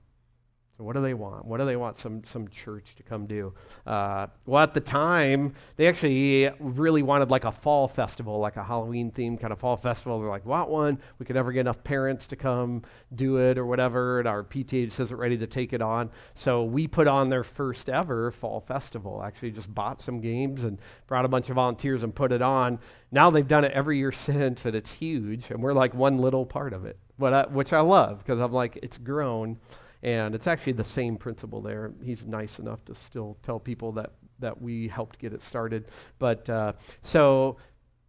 So what do they want? What do they want some church to come do? Well, at the time, they actually really wanted like a fall festival, like a Halloween-themed kind of fall festival. They're like, want one? We could never get enough parents to come do it or whatever, and our PTA just isn't ready to take it on. So we put on their first ever fall festival. Actually just bought some games and brought a bunch of volunteers and put it on. Now they've done it every year since, and it's huge, and we're like one little part of it, which I love, because I'm like, it's grown. And it's actually the same principle there. He's nice enough to still tell people that we helped get it started. But so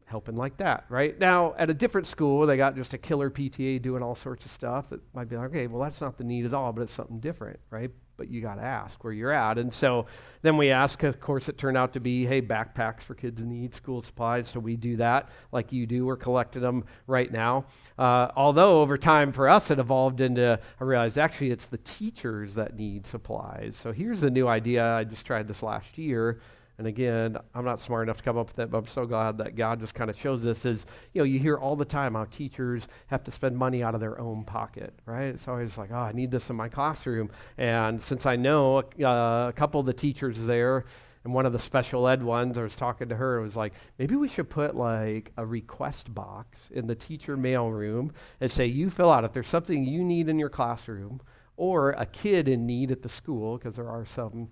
helping like that, right? Now, at a different school, they got just a killer PTA doing all sorts of stuff that might be like, okay, well, that's not the need at all, but it's something different, right? But you got to ask where you're at. And so then we ask, of course, it turned out to be, hey, backpacks for kids in need, school supplies. So we do that like you do. We're collecting them right now. Although over time for us, it evolved into, I realized actually it's the teachers that need supplies. So here's the new idea. I just tried this last year. And again, I'm not smart enough to come up with it, but I'm so glad that God just kind of shows this is, you hear all the time how teachers have to spend money out of their own pocket, right? It's always like, oh, I need this in my classroom. And since I know a couple of the teachers there, and one of the special ed ones, I was talking to her, it was like, maybe we should put like a request box in the teacher mailroom and say, you fill out if there's something you need in your classroom or a kid in need at the school, because there are some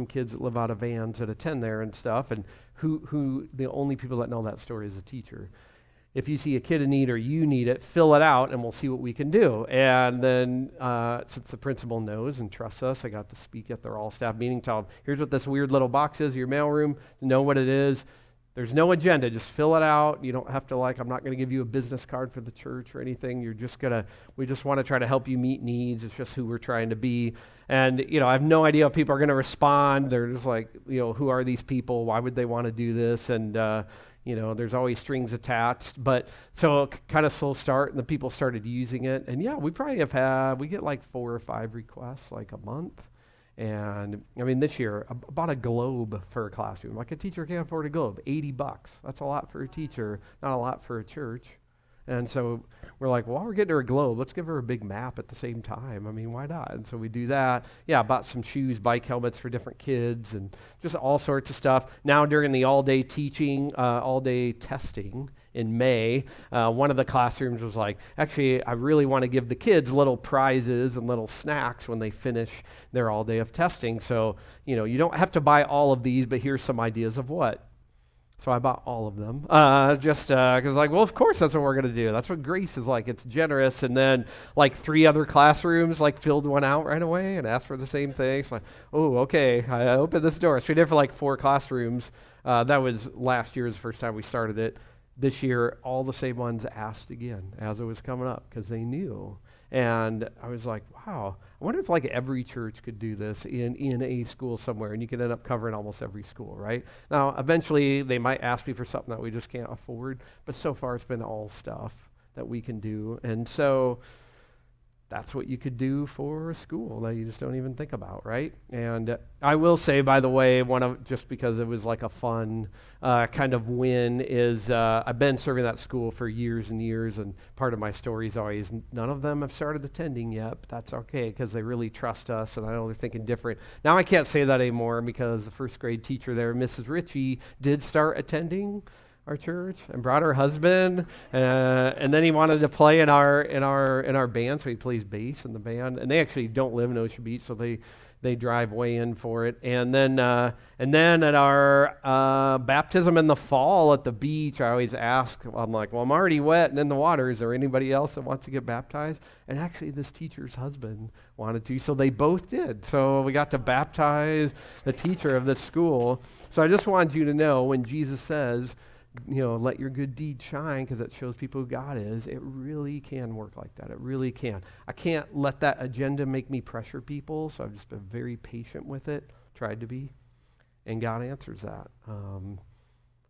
kids that live out of vans that attend there and stuff, and who the only people that know that story is the teacher. If you see a kid in need or you need it, fill it out and we'll see what we can do. And then since the principal knows and trusts us, I got to speak at their all-staff meeting, tell them, here's what this weird little box is, your mailroom, know what it is. There's no agenda, just fill it out. You don't have to I'm not going to give you a business card for the church or anything. We just want to try to help you meet needs. It's just who we're trying to be. And, I have no idea how people are going to respond. They're just like, who are these people? Why would they want to do this? And, there's always strings attached. But so kind of slow start and the people started using it. And yeah, we probably we get like 4 or 5 requests like a month. And I mean, this year, about a globe for a classroom. Like a teacher can't afford a globe, $80. That's a lot for a teacher, not a lot for a church. And so we're like, well, we're getting her a globe. Let's give her a big map at the same time. I mean, why not? And so we do that. Yeah, bought some shoes, bike helmets for different kids, and just all sorts of stuff. Now during the all-day teaching, all-day testing in May, one of the classrooms was like, actually, I really want to give the kids little prizes and little snacks when they finish their all day of testing. So, you don't have to buy all of these, but here's some ideas of what. So I bought all of them, just because well, of course that's what we're going to do. That's what grace is like. It's generous. And then 3 other classrooms filled one out right away and asked for the same thing. So oh, okay, I opened this door. So we did for 4 classrooms. That was last year's first time we started it. This year, all the same ones asked again as it was coming up because they knew. And I was like, wow, I wonder if every church could do this in a school somewhere, and you could end up covering almost every school, right? Now, eventually, they might ask me for something that we just can't afford, but so far it's been all stuff that we can do. And so that's what you could do for a school that you just don't even think about, right? And I will say, by the way, just because it was a fun kind of win is I've been serving that school for years and years, and part of my story is always none of them have started attending yet, but that's okay because they really trust us, and I know they're thinking different. Now I can't say that anymore because the first grade teacher there, Mrs. Ritchie, did start attending our church and brought her husband, and then he wanted to play in our band, so he plays bass in the band. And they actually don't live in Ocean Beach, so they drive way in for it. And then at our baptism in the fall at the beach, I always ask, I'm like, well, I'm already wet and in the water. Is there anybody else that wants to get baptized? And actually, this teacher's husband wanted to, so they both did. So we got to baptize the teacher of this school. So I just wanted you to know when Jesus says, let your good deed shine because it shows people who God is. It really can work like that. It really can. I can't let that agenda make me pressure people, so I've just been very patient with it, tried to be, and God answers that. All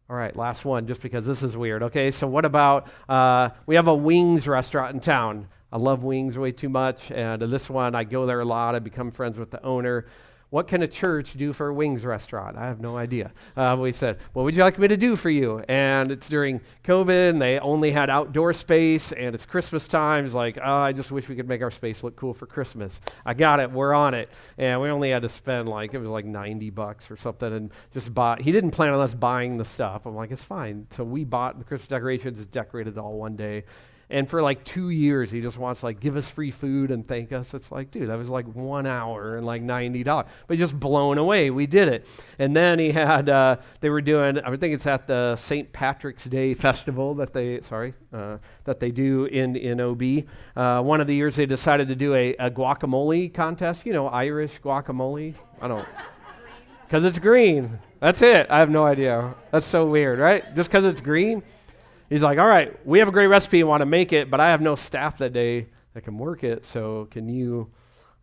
right, last one, just because this is weird. Okay, so what about, we have a wings restaurant in town. I love wings way too much, and this one, I go there a lot. I become friends with the owner. What can a church do for a wings restaurant? I have no idea. We said, what would you like me to do for you? And it's during COVID, and they only had outdoor space, and it's Christmas time. It's like, oh, I just wish we could make our space look cool for Christmas. I got it. We're on it. And we only had to spend it was $90 or something, and just bought. He didn't plan on us buying the stuff. I'm like, it's fine. So we bought the Christmas decorations, just decorated it all one day. And for 2 years, he just wants give us free food and thank us. It's dude, that was 1 hour and $90. But just blown away. We did it. And then he had, they were doing, I think it's at the St. Patrick's Day Festival that they do in OB. One of the years they decided to do a guacamole contest. Irish guacamole. I don't, because it's green. That's it. I have no idea. That's so weird, right? Just because it's green. He's like, all right, we have a great recipe and want to make it, but I have no staff that day that can work it, so can you,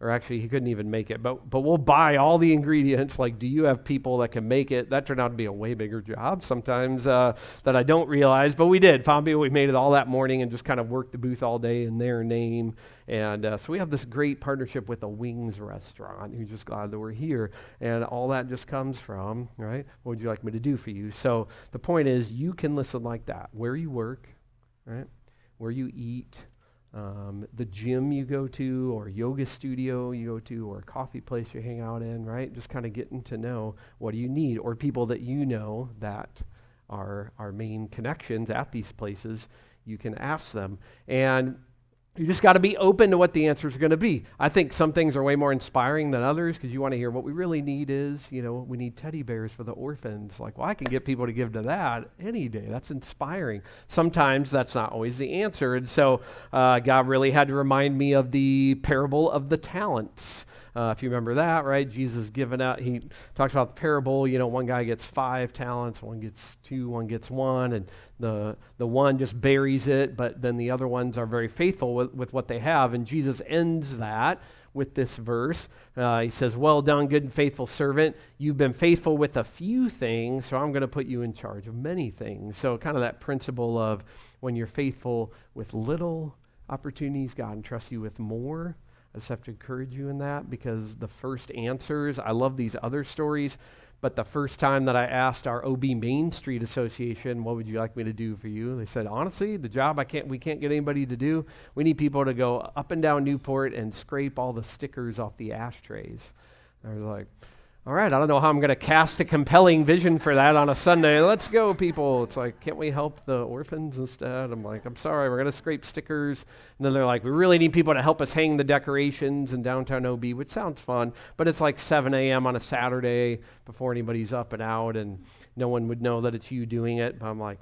or actually he couldn't even make it, but we'll buy all the ingredients. Like, do you have people that can make it? That turned out to be a way bigger job sometimes that I don't realize, but we did. Found people, we made it all that morning and just kind of worked the booth all day in their name. And so we have this great partnership with a wings restaurant who's just glad that we're here. And all that just comes from, right, what would you like me to do for you? So the point is, you can listen like that. Where you work, right, where you eat, the gym you go to, or yoga studio you go to, or a coffee place you hang out in, right? Just kind of getting to know what do you need, or people that you know that are our main connections at these places, you can ask them. And you just got to be open to what the answer is going to be. I think some things are way more inspiring than others because you want to hear what we really need is, we need teddy bears for the orphans. Like, well, I can get people to give to that any day. That's inspiring. Sometimes that's not always the answer. And so God really had to remind me of the parable of the talents. If you remember that, right? Jesus given out, he talks about the parable, one guy gets 5 talents, one gets 2, one gets 1, and the one just buries it, but then the other ones are very faithful with what they have. And Jesus ends that with this verse. He says, well done, good and faithful servant. You've been faithful with a few things, so I'm going to put you in charge of many things. So kind of that principle of when you're faithful with little opportunities, God entrusts you with more. I just have to encourage you in that, because the first answers, I love these other stories, but the first time that I asked our OB Main Street Association, what would you like me to do for you? They said, honestly, the job we can't get anybody to do. We need people to go up and down Newport and scrape all the stickers off the ashtrays. I was like, all right, I don't know how I'm going to cast a compelling vision for that on a Sunday. Let's go, people. It's like, can't we help the orphans instead? I'm like, I'm sorry, we're going to scrape stickers. And then they're like, we really need people to help us hang the decorations in downtown OB, which sounds fun, but it's like 7 a.m. on a Saturday before anybody's up and out, and no one would know that it's you doing it. But I'm like,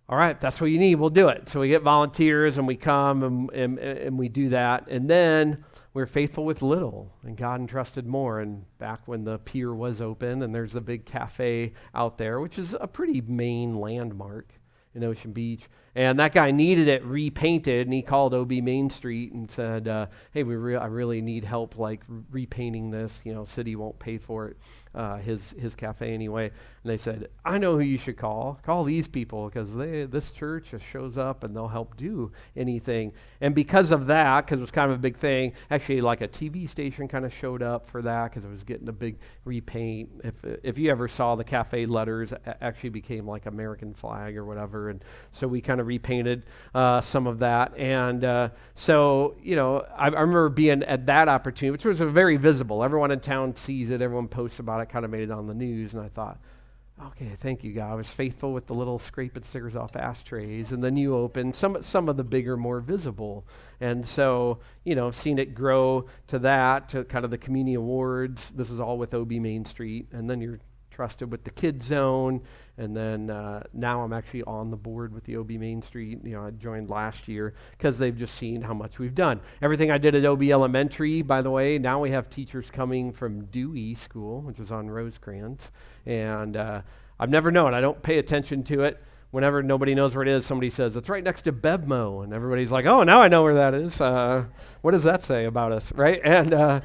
all right, that's what you need, we'll do it. So we get volunteers, and we come, and we do that. And then we're faithful with little, and God entrusted more. And back when the pier was open, and there's a big cafe out there, which is a pretty main landmark in Ocean Beach, and that guy needed it repainted, and he called OB Main Street and said, hey, I really need help, like repainting this. City won't pay for it, his cafe anyway. And they said, I know who you should call. Call these people, because this church just shows up and they'll help do anything. And because of that, because it was kind of a big thing, actually like a TV station kind of showed up for that, because it was getting a big repaint. If you ever saw the cafe letters, actually became like American flag or whatever. And so we kind of repainted some of that. And so, I remember being at that opportunity, which was very visible. Everyone in town sees it. Everyone posts about it, kind of made it on the news. And I thought, okay, thank you, God. I was faithful with the little scraping stickers off ashtrays, and then you opened some of the bigger, more visible. And so, seeing it grow to that, to kind of the community awards. This is all with OB Main Street, and then you're trusted with the kids zone, and then now I'm actually on the board with the OB Main Street. I joined last year because they've just seen how much we've done. Everything I did at OB Elementary, by the way, now we have teachers coming from Dewey School, which is on Rosecrans, and I've never known. I don't pay attention to it. Whenever nobody knows where it is, somebody says, it's right next to Bevmo, and everybody's like, oh, now I know where that is. What does that say about us, right? And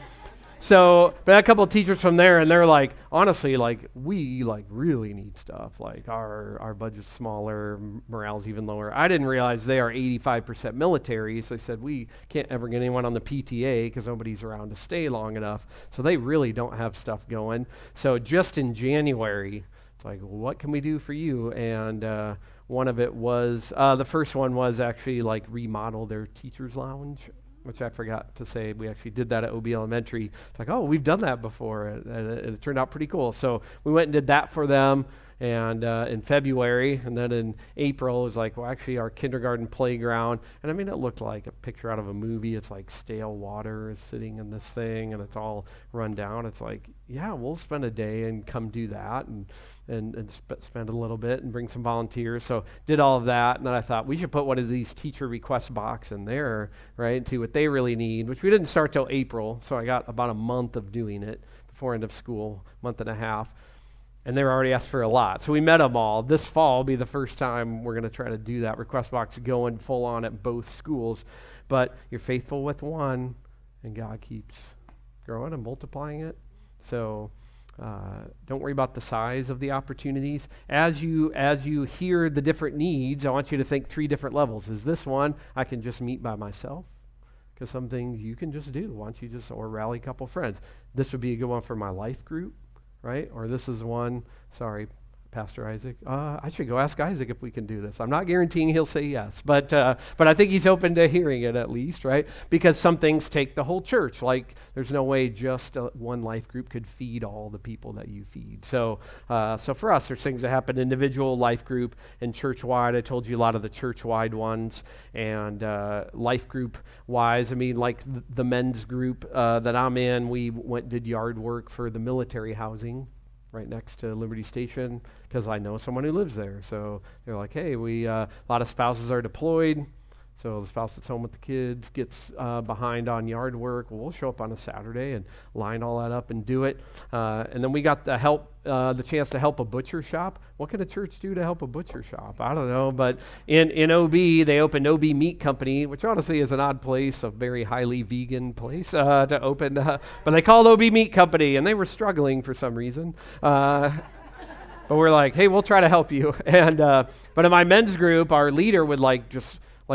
so, but I had a couple of teachers from there, and they're like, honestly, we really need stuff. Like our budget's smaller, morale's even lower. I didn't realize they are 85% military, so they said we can't ever get anyone on the PTA because nobody's around to stay long enough. So they really don't have stuff going. So just in January, it's like, what can we do for you? And one of it was, the first one was actually remodel their teacher's lounge, which I forgot to say. We actually did that at OB Elementary. It's like, oh, we've done that before, and it turned out pretty cool. So we went and did that for them, and in February, and then in April, it was like, well, actually our kindergarten playground, and I mean, it looked like a picture out of a movie. It's like stale water is sitting in this thing, and it's all run down. It's like, yeah, we'll spend a day and come do that, and spend a little bit and bring some volunteers. So did all of that, and then I thought we should put one of these teacher request box in there, right, and see what they really need, which we didn't start till April, so I got about a month of doing it before end of school, month and a half. and they were already asked for a lot. So we met them all. This fall will be the first time we're going to try to do that request box going full on at both schools. But you're faithful with one, and God keeps growing and multiplying it. So don't worry about the size of the opportunities. As you hear the different needs, I want you to think 3 different levels. Is this one I can just meet by myself? Because some things you can just do. Why don't you just, or rally a couple friends. This would be a good one for my life group, right? Or this is one, sorry, Pastor Isaac. I should go ask Isaac if we can do this. I'm not guaranteeing he'll say yes, but I think he's open to hearing it at least, right? Because some things take the whole church. Like there's no way just one life group could feed all the people that you feed. So for us, there's things that happen individual, life group, and church-wide. I told you a lot of the church-wide ones, and life group-wise, I mean, like the men's group that I'm in, we did yard work for the military housing right next to Liberty Station, because I know someone who lives there. So they're like, hey, a lot of spouses are deployed, so the spouse that's home with the kids gets behind on yard work. Well, we'll show up on a Saturday and line all that up and do it. And then we got the chance to help a butcher shop. What can a church do to help a butcher shop? I don't know, but in OB, they opened OB Meat Company, which honestly is an odd place, a very highly vegan place to open, but they called OB Meat Company, and they were struggling for some reason. But we're like, hey, we'll try to help you. And but in my men's group, our leader would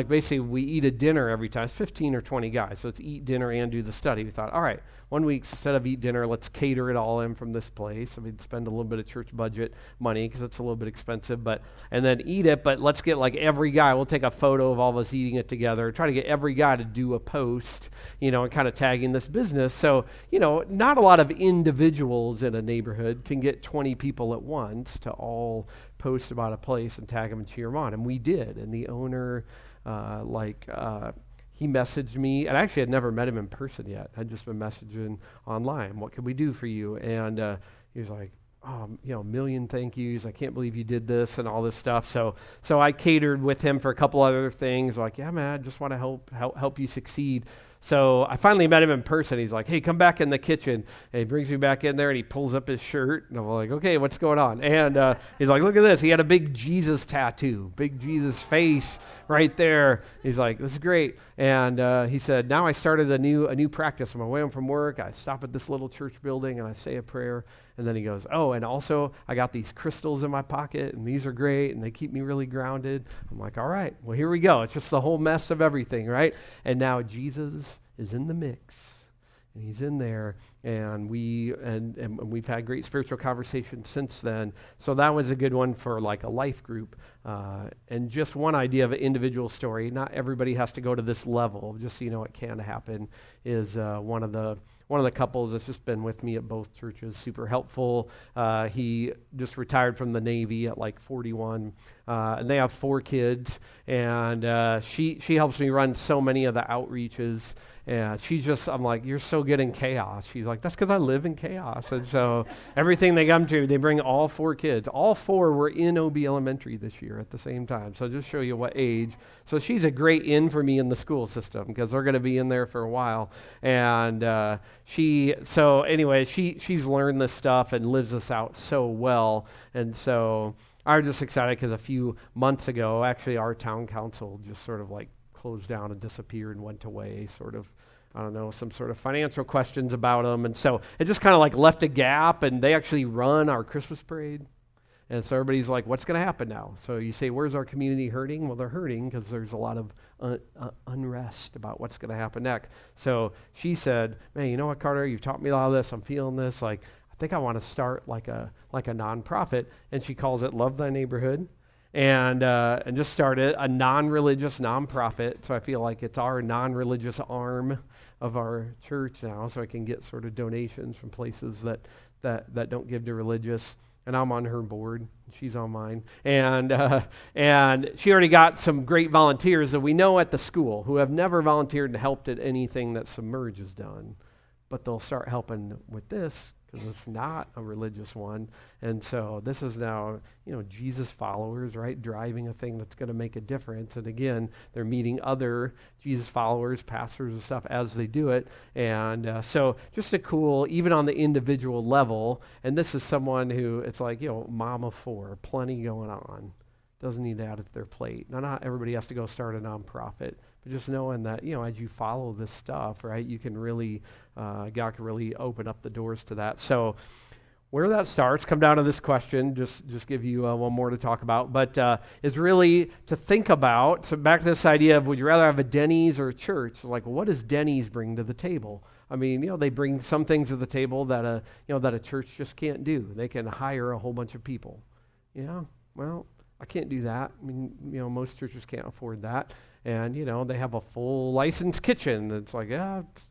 basically we eat a dinner every time. It's 15 or 20 guys, so it's eat dinner and do the study. We thought, all right, 1 week instead of eat dinner, let's cater it all in from this place. I mean, spend a little bit of church budget money because it's a little bit expensive, and then eat it. But let's get like every guy. We'll take a photo of all of us eating it together. Try to get every guy to do a post, and kind of tagging this business. So not a lot of individuals in a neighborhood can get 20 people at once to all post about a place and tag them and cheer them on, and we did. And the owner. He messaged me, and I actually had never met him in person yet. I'd just been messaging online. What can we do for you? And he was like, a million thank yous. I can't believe you did this and all this stuff. So I catered with him for a couple other things. Like, yeah, man, I just want to help you succeed. So I finally met him in person. He's like, hey, come back in the kitchen. And he brings me back in there, and he pulls up his shirt. And I'm like, okay, what's going on? And he's like, look at this. He had a big Jesus tattoo, big Jesus face right there. He's like, this is great. And he said, now I started a new practice. On my way home from work, I stop at this little church building, and I say a prayer. And then he goes, oh, and also I got these crystals in my pocket, and these are great, and they keep me really grounded. I'm like, all right, well, here we go. It's just the whole mess of everything, right? And now Jesus is in the mix, and he's in there, and we've had great spiritual conversations since then. So that was a good one for like a life group. And just one idea of an individual story. Not everybody has to go to this level. Just so you know, it can happen. Is one of the couples that's just been with me at both churches. Super helpful. He just retired from the Navy at like 41, and they have 4 kids. And she helps me run so many of the outreaches. And I'm like, you're so good in chaos. She's like, that's because I live in chaos. And so everything they come to, they bring all 4 kids. All 4 were in OB Elementary this year at the same time. So just show you what age. So she's a great in for me in the school system because they're going to be in there for a while. And she's learned this stuff and lives this out so well. And so I'm just excited because a few months ago, actually our town council just sort of like closed down and disappeared and went away, sort of, I don't know, some sort of financial questions about them. And so it just kind of like left a gap, and they actually run our Christmas parade. And so everybody's like, what's going to happen now? So you say, where's our community hurting? Well, they're hurting because there's a lot of unrest about what's going to happen next. So she said, man, you know what, Carter? You've taught me a lot of this. I'm feeling this. Like, I think I want to start like a nonprofit. And she calls it Love Thy Neighborhood. And just started a non-religious nonprofit. So I feel like it's our non-religious arm of our church now, so I can get sort of donations from places that don't give to religious. And I'm on her board. She's on mine. And she already got some great volunteers that we know at the school who have never volunteered and helped at anything that Submerge has done. But they'll start helping with this because it's not a religious one. And so this is now, Jesus followers, right, driving a thing that's going to make a difference. And again, they're meeting other Jesus followers, pastors and stuff as they do it. And so just a cool, even on the individual level, and this is someone who, it's like, mom of four, plenty going on. Doesn't need to add it to their plate. Now, not everybody has to go start a nonprofit, but just knowing that, as you follow this stuff, right, you can really, God can really open up the doors to that. So where that starts, come down to this question, just give you one more to talk about, but is really to think about, so back to this idea of would you rather have a Denny's or a church? Like, what does Denny's bring to the table? I mean, they bring some things to the table that a church just can't do. They can hire a whole bunch of people. Well, I can't do that. I mean, most churches can't afford that. And, they have a full licensed kitchen. It's like,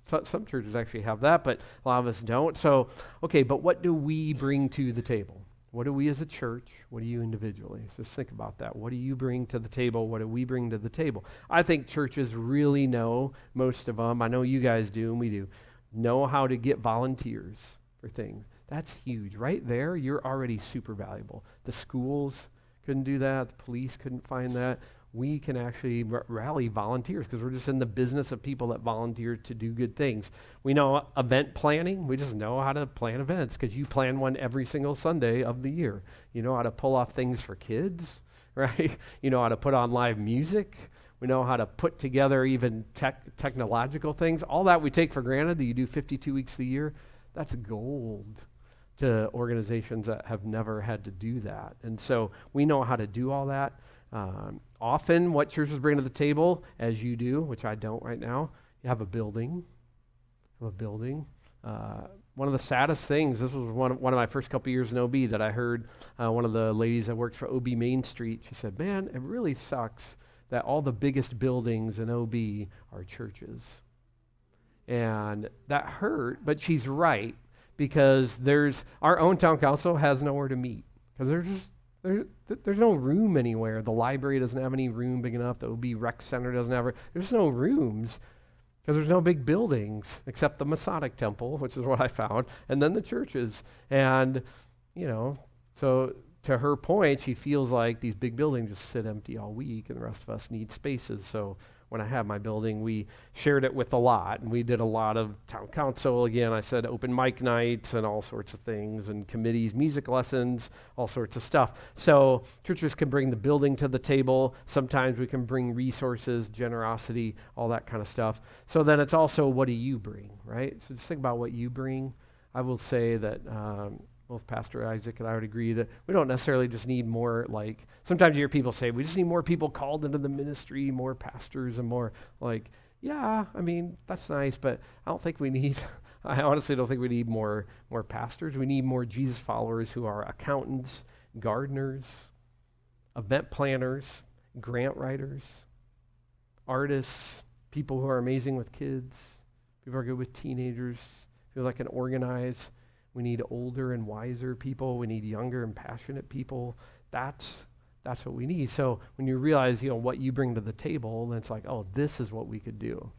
some churches actually have that, but a lot of us don't. So, okay, but what do we bring to the table? What do we as a church? What do you individually? So just think about that. What do you bring to the table? What do we bring to the table? I think churches really know, most of them, I know you guys do, and we do, know how to get volunteers for things. That's huge. Right there, you're already super valuable. The schools couldn't do that. The police couldn't find that. We can actually rally volunteers because we're just in the business of people that volunteer to do good things. We know event planning. We just know how to plan events because you plan one every single Sunday of the year. You know how to pull off things for kids, right? You know how to put on live music. We know how to put together even technological things. All that we take for granted that you do 52 weeks a year, that's gold to organizations that have never had to do that. And so we know how to do all that. Often what churches bring to the table, as you do, which I don't right now, you have a building. One of the saddest things, this was one of my first couple years in OB that I heard one of the ladies that works for OB Main Street, she said, man, it really sucks that all the biggest buildings in OB are churches. And that hurt, but she's right. Because our own town council has nowhere to meet because there's no room anywhere. The library doesn't have any room big enough. The OB Rec Center doesn't have there's no rooms because there's no big buildings except the Masonic Temple, which is what I found, and then the churches. And so to her point, she feels like these big buildings just sit empty all week, and the rest of us need spaces. So when I had my building, we shared it with a lot, and we did a lot of town council. Again, I said open mic nights and all sorts of things, and committees, music lessons, all sorts of stuff. So churches can bring the building to the table. Sometimes we can bring resources, generosity, all that kind of stuff. So then it's also, what do you bring, right? So just think about what you bring. I will say that both Pastor Isaac and I would agree that we don't necessarily just need more, sometimes you hear people say, we just need more people called into the ministry, more pastors and more, yeah, I mean, that's nice, but I honestly don't think we need more pastors. We need more Jesus followers who are accountants, gardeners, event planners, grant writers, artists, people who are amazing with kids, people who are good with teenagers, people that can organize. We need older and wiser people. We need younger and passionate people. That's what we need. So when you realize, what you bring to the table, then it's like, oh, this is what we could do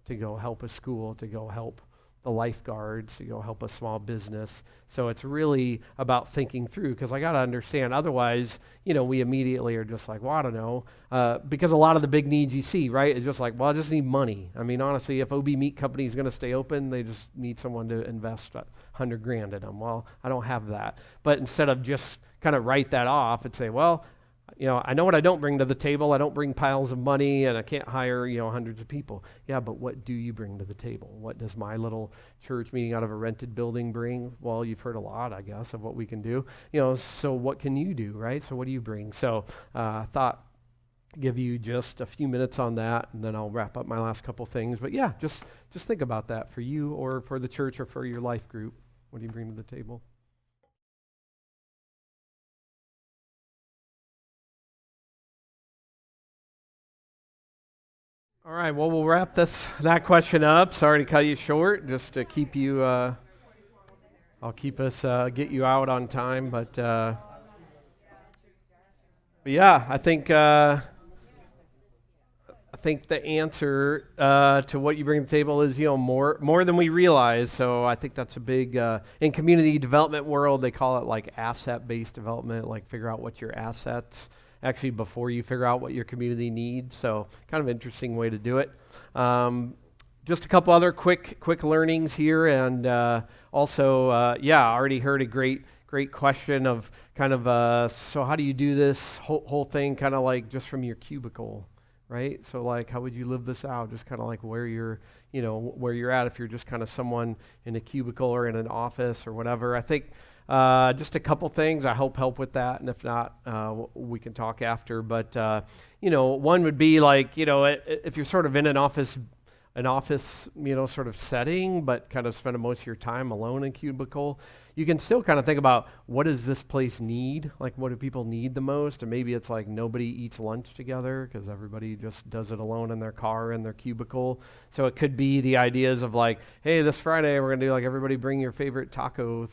to go help a school, to go help the lifeguards, to go help a small business. So it's really about thinking through, because I got to understand. Otherwise, we immediately are just like, well, I don't know, because a lot of the big needs you see, right, is just like, well, I just need money. I mean, honestly, if OB Meat Company is going to stay open, they just need someone to invest $100,000 in them. Well, I don't have that. But instead of just kind of write that off and say, well, I know what I don't bring to the table. I don't bring piles of money, and I can't hire, hundreds of people. Yeah, but what do you bring to the table? What does my little church meeting out of a rented building bring? Well, you've heard a lot, I guess, of what we can do. So what can you do, right? So what do you bring? So I thought give you just a few minutes on that, and then I'll wrap up my last couple things. But yeah, just think about that for you or for the church or for your life group. What do you bring to the table? All right, well, we'll wrap that question up. Sorry to cut you short, just to keep you, I'll keep us, get you out on time. But yeah, I think I think the answer to what you bring to the table is, more than we realize. So I think that's a big, in community development world, they call it like asset-based development, like figure out what your assets actually before you figure out what your community needs. So kind of interesting way to do it. Just a couple other quick learnings here, and also, I already heard a great question of kind of, so how do you do this whole thing kind of like just from your cubicle, right? So like, how would you live this out? Just kind of like where you're at if you're just kind of someone in a cubicle or in an office or whatever. I think just a couple things I hope help with that, and if not, we can talk after. But one would be like, if you're sort of in an office, sort of setting, but kind of spending most of your time alone in a cubicle, you can still kind of think about, what does this place need? Like, what do people need the most? And maybe it's like nobody eats lunch together because everybody just does it alone in their car in their cubicle. So it could be the ideas of like, hey, this Friday we're going to do like everybody bring your favorite taco,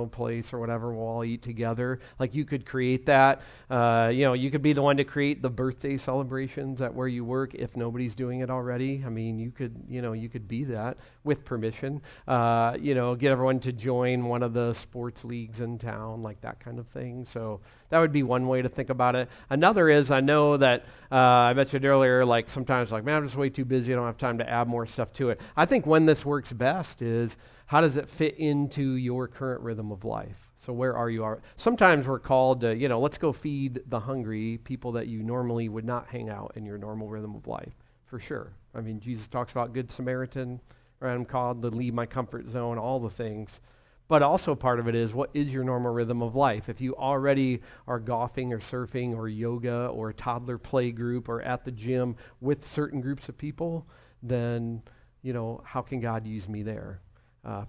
place or whatever. We'll all eat together. Like you could create that. You could be the one to create the birthday celebrations at where you work if nobody's doing it already. I mean, you could be that with permission. Get everyone to join one of the sports leagues in town, like that kind of thing. So that would be one way to think about it. Another is, I know that I mentioned earlier, like sometimes like, man, I'm just way too busy. I don't have time to add more stuff to it. I think when this works best is, how does it fit into your current rhythm of life? So where are you? Sometimes we're called to, let's go feed the hungry, people that you normally would not hang out in your normal rhythm of life, for sure. I mean, Jesus talks about Good Samaritan, right? I'm called to leave my comfort zone, all the things. But also part of it is, what is your normal rhythm of life? If you already are golfing or surfing or yoga or a toddler play group or at the gym with certain groups of people, then, how can God use me there?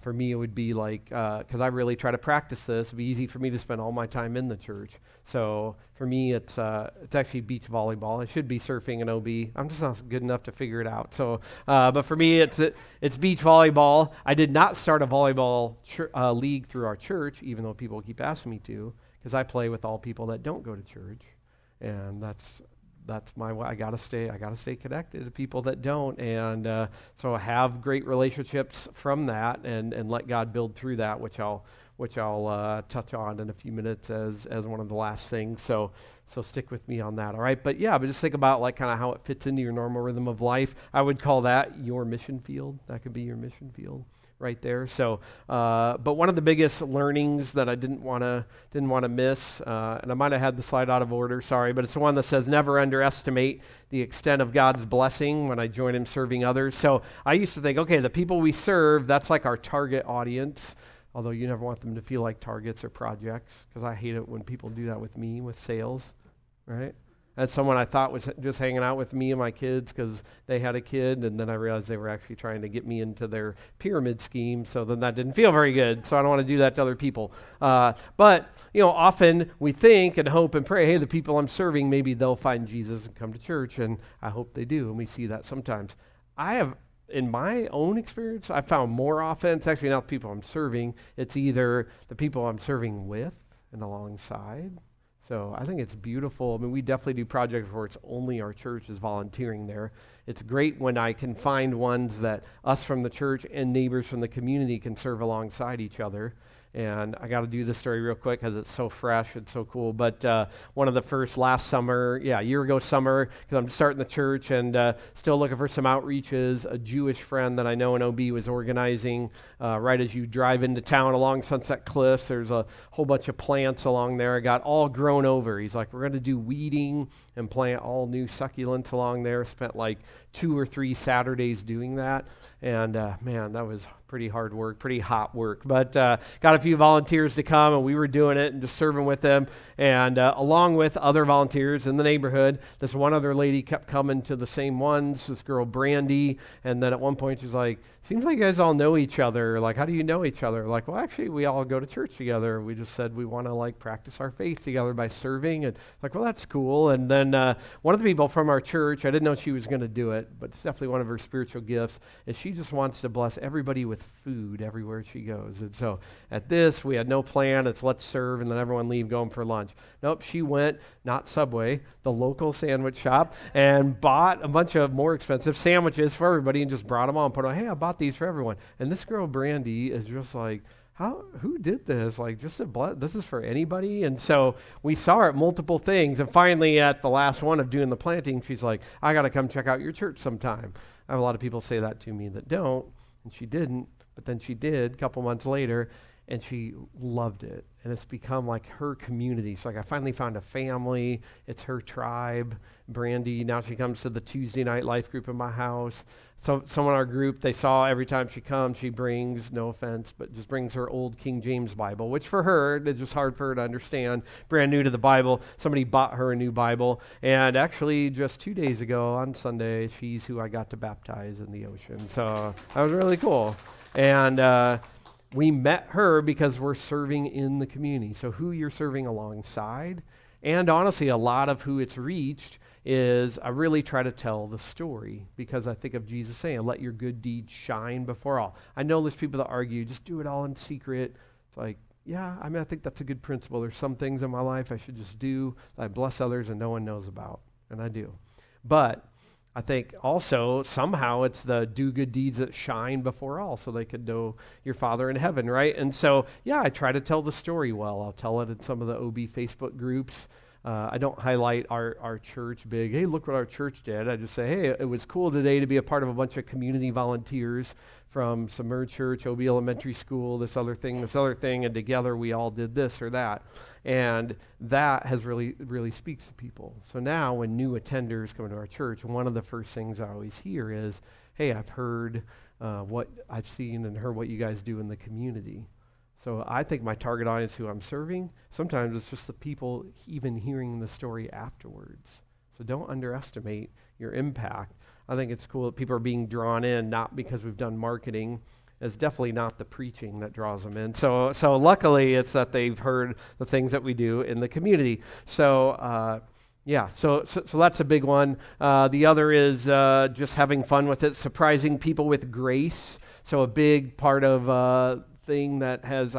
For me, it would be like, because I really try to practice this, it'd be easy for me to spend all my time in the church. So for me, it's actually beach volleyball. It should be surfing and OB. I'm just not good enough to figure it out. So, but for me, it's beach volleyball. I did not start a volleyball league through our church, even though people keep asking me to, because I play with all people that don't go to church, and that's my way. I gotta stay connected to people that don't, and so I have great relationships from that, and let God build through that, which I'll touch on in a few minutes as one of the last things. So stick with me on that, all right? But just think about like kind of how it fits into your normal rhythm of life. I would call that your mission field. That could be your mission field right there. So, but one of the biggest learnings that I didn't want to miss, and I might have had the slide out of order, sorry, but it's the one that says, never underestimate the extent of God's blessing when I join Him serving others. So I used to think, okay, the people we serve, that's like our target audience, although you never want them to feel like targets or projects, because I hate it when people do that with me, with sales, right? That's someone I thought was just hanging out with me and my kids because they had a kid, and then I realized they were actually trying to get me into their pyramid scheme, so then that didn't feel very good, so I don't want to do that to other people. But often we think and hope and pray, hey, the people I'm serving, maybe they'll find Jesus and come to church, and I hope they do, and we see that sometimes. I have, in my own experience, I found more often, it's actually not the people I'm serving, it's either the people I'm serving with and alongside. So I think it's beautiful. I mean, we definitely do projects where it's only our church is volunteering there. It's great when I can find ones that us from the church and neighbors from the community can serve alongside each other. And I got to do this story real quick because it's so fresh and so cool. But one of the first last summer, a year ago summer, because I'm starting the church and still looking for some outreaches. A Jewish friend that I know in OB was organizing right as you drive into town along Sunset Cliffs. There's a whole bunch of plants along there. It got all grown over. He's like, we're going to do weeding and plant all new succulents along there. Spent like 2 or 3 Saturdays doing that. And man, that was pretty hard work, pretty hot work. But got a few volunteers to come, and we were doing it and just serving with them. And along with other volunteers in the neighborhood, this one other lady kept coming to the same ones, this girl, Brandy. And then at one point, she's like, seems like you guys all know each other. Like, how do you know each other? Like, well, actually, we all go to church together. We just said we want to, like, practice our faith together by serving. And like, well, that's cool. And then one of the people from our church, I didn't know she was going to do it, but it's definitely one of her spiritual gifts, is she just wants to bless everybody with with food everywhere she goes. And so at this, we had no plan. It's let's serve and then everyone leave, going for lunch. Nope, she went, not Subway, the local sandwich shop, and bought a bunch of more expensive sandwiches for everybody and just brought them on. Put on, hey, I bought these for everyone. And this girl, Brandy, is just like, who did this? Like, this is for anybody? And so we saw her at multiple things. And finally, at the last one of doing the planting, she's like, I got to come check out your church sometime. I have a lot of people say that to me that don't, and she didn't. But then she did a couple months later, and she loved it. And it's become like her community. So like I finally found a family. It's her tribe. Brandy, now she comes to the Tuesday night life group in my house. So someone in our group, they saw every time she comes, she brings, no offense, but just brings her old King James Bible, which for her, it's just hard for her to understand. Brand new to the Bible. Somebody bought her a new Bible. And actually, just 2 days ago on Sunday, she's who I got to baptize in the ocean. So that was really cool. And we met her because we're serving in the community. So who you're serving alongside, and honestly, a lot of who it's reached is I really try to tell the story because I think of Jesus saying, let your good deeds shine before all. I know there's people that argue, just do it all in secret. It's like, yeah, I mean, I think that's a good principle. There's some things in my life I should just do that I bless others and no one knows about, and I do. But I think also somehow it's the do good deeds that shine before all so they could know your Father in heaven, right? And so, yeah, I try to tell the story well. I'll tell it in some of the OB Facebook groups. I don't highlight our church big, hey, look what our church did. I just say, hey, it was cool today to be a part of a bunch of community volunteers from Submerged Church, OB Elementary School, this other thing, and together we all did this or that. And that has really speaks to people. So now when new attenders come to our church, one of the first things I always hear is, hey, I've heard what I've seen and heard what you guys do in the community. So I think my target audience who I'm serving, sometimes it's just the people even hearing the story afterwards. So don't underestimate your impact. I think it's cool that people are being drawn in, not because we've done marketing. It's definitely not the preaching that draws them in. So luckily it's that they've heard the things that we do in the community. So that's a big one. The other is just having fun with it, surprising people with grace. So a big part of thing that has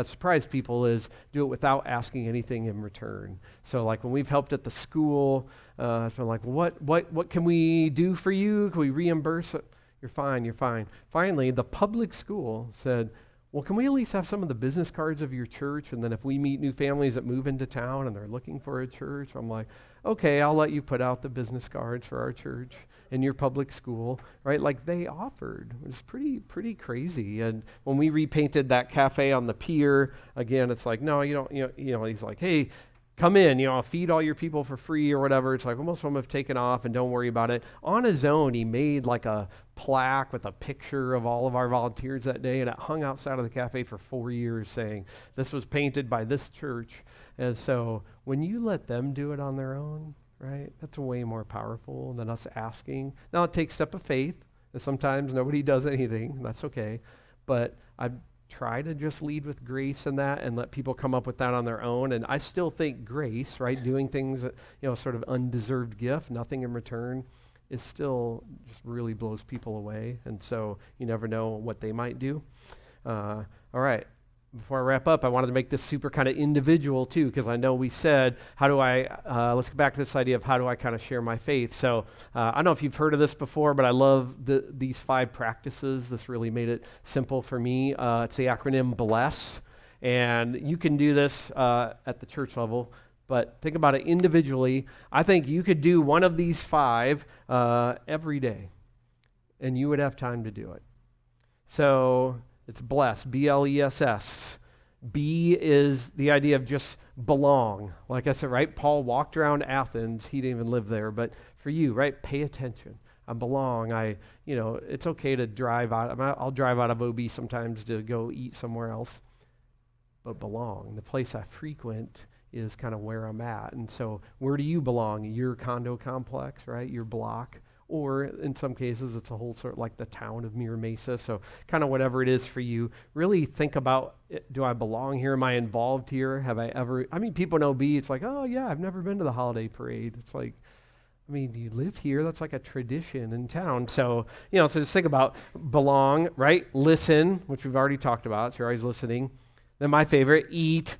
surprised people is do it without asking anything in return. So like when we've helped at the school, it's been like, what can we do for you? Can we reimburse it? You're fine. Finally, the public school said, well, can we at least have some of the business cards of your church? And then if we meet new families that move into town and they're looking for a church, I'm like, okay, I'll let you put out the business cards for our church in your public school, right? Like they offered. It was pretty crazy. And when we repainted that cafe on the pier, again, it's like, no, you don't, he's like, hey, come in, I'll feed all your people for free or whatever. It's like, well, most of them have taken off and don't worry about it. On his own, he made like a plaque with a picture of all of our volunteers that day, and it hung outside of the cafe for 4 years saying, this was painted by this church. And so when you let them do it on their own, right, that's way more powerful than us asking. Now, it takes a step of faith, and sometimes nobody does anything, and that's okay. But I try to just lead with grace in that and let people come up with that on their own. And I still think grace, right, doing things, sort of undeserved gift, nothing in return, is still just really blows people away. And so you never know what they might do. All right. Before I wrap up, I wanted to make this super kind of individual too, because I know we said, let's go back to this idea of how do I kind of share my faith. So I don't know if you've heard of this before, but I love these 5 practices. This really made it simple for me. It's the acronym BLESS, and you can do this at the church level, but think about it individually. I think you could do one of these 5 every day, and you would have time to do it. So it's bless, B-L-E-S-S. B is the idea of just belong. Like I said, right? Paul walked around Athens. He didn't even live there. But for you, right? Pay attention. I belong. It's okay to drive out. I'll drive out of OB sometimes to go eat somewhere else. But belong. The place I frequent is kind of where I'm at. And so where do you belong? Your condo complex, right? Your block. Or in some cases, it's a whole sort of like the town of Mira Mesa. So kind of whatever it is for you, really think about, do I belong here? Am I involved here? Have I ever, people know B, it's like, oh yeah, I've never been to the holiday parade. It's like, I mean, you live here. That's like a tradition in town. So, so just think about belong, right? Listen, which we've already talked about. So you're always listening. Then my favorite, eat.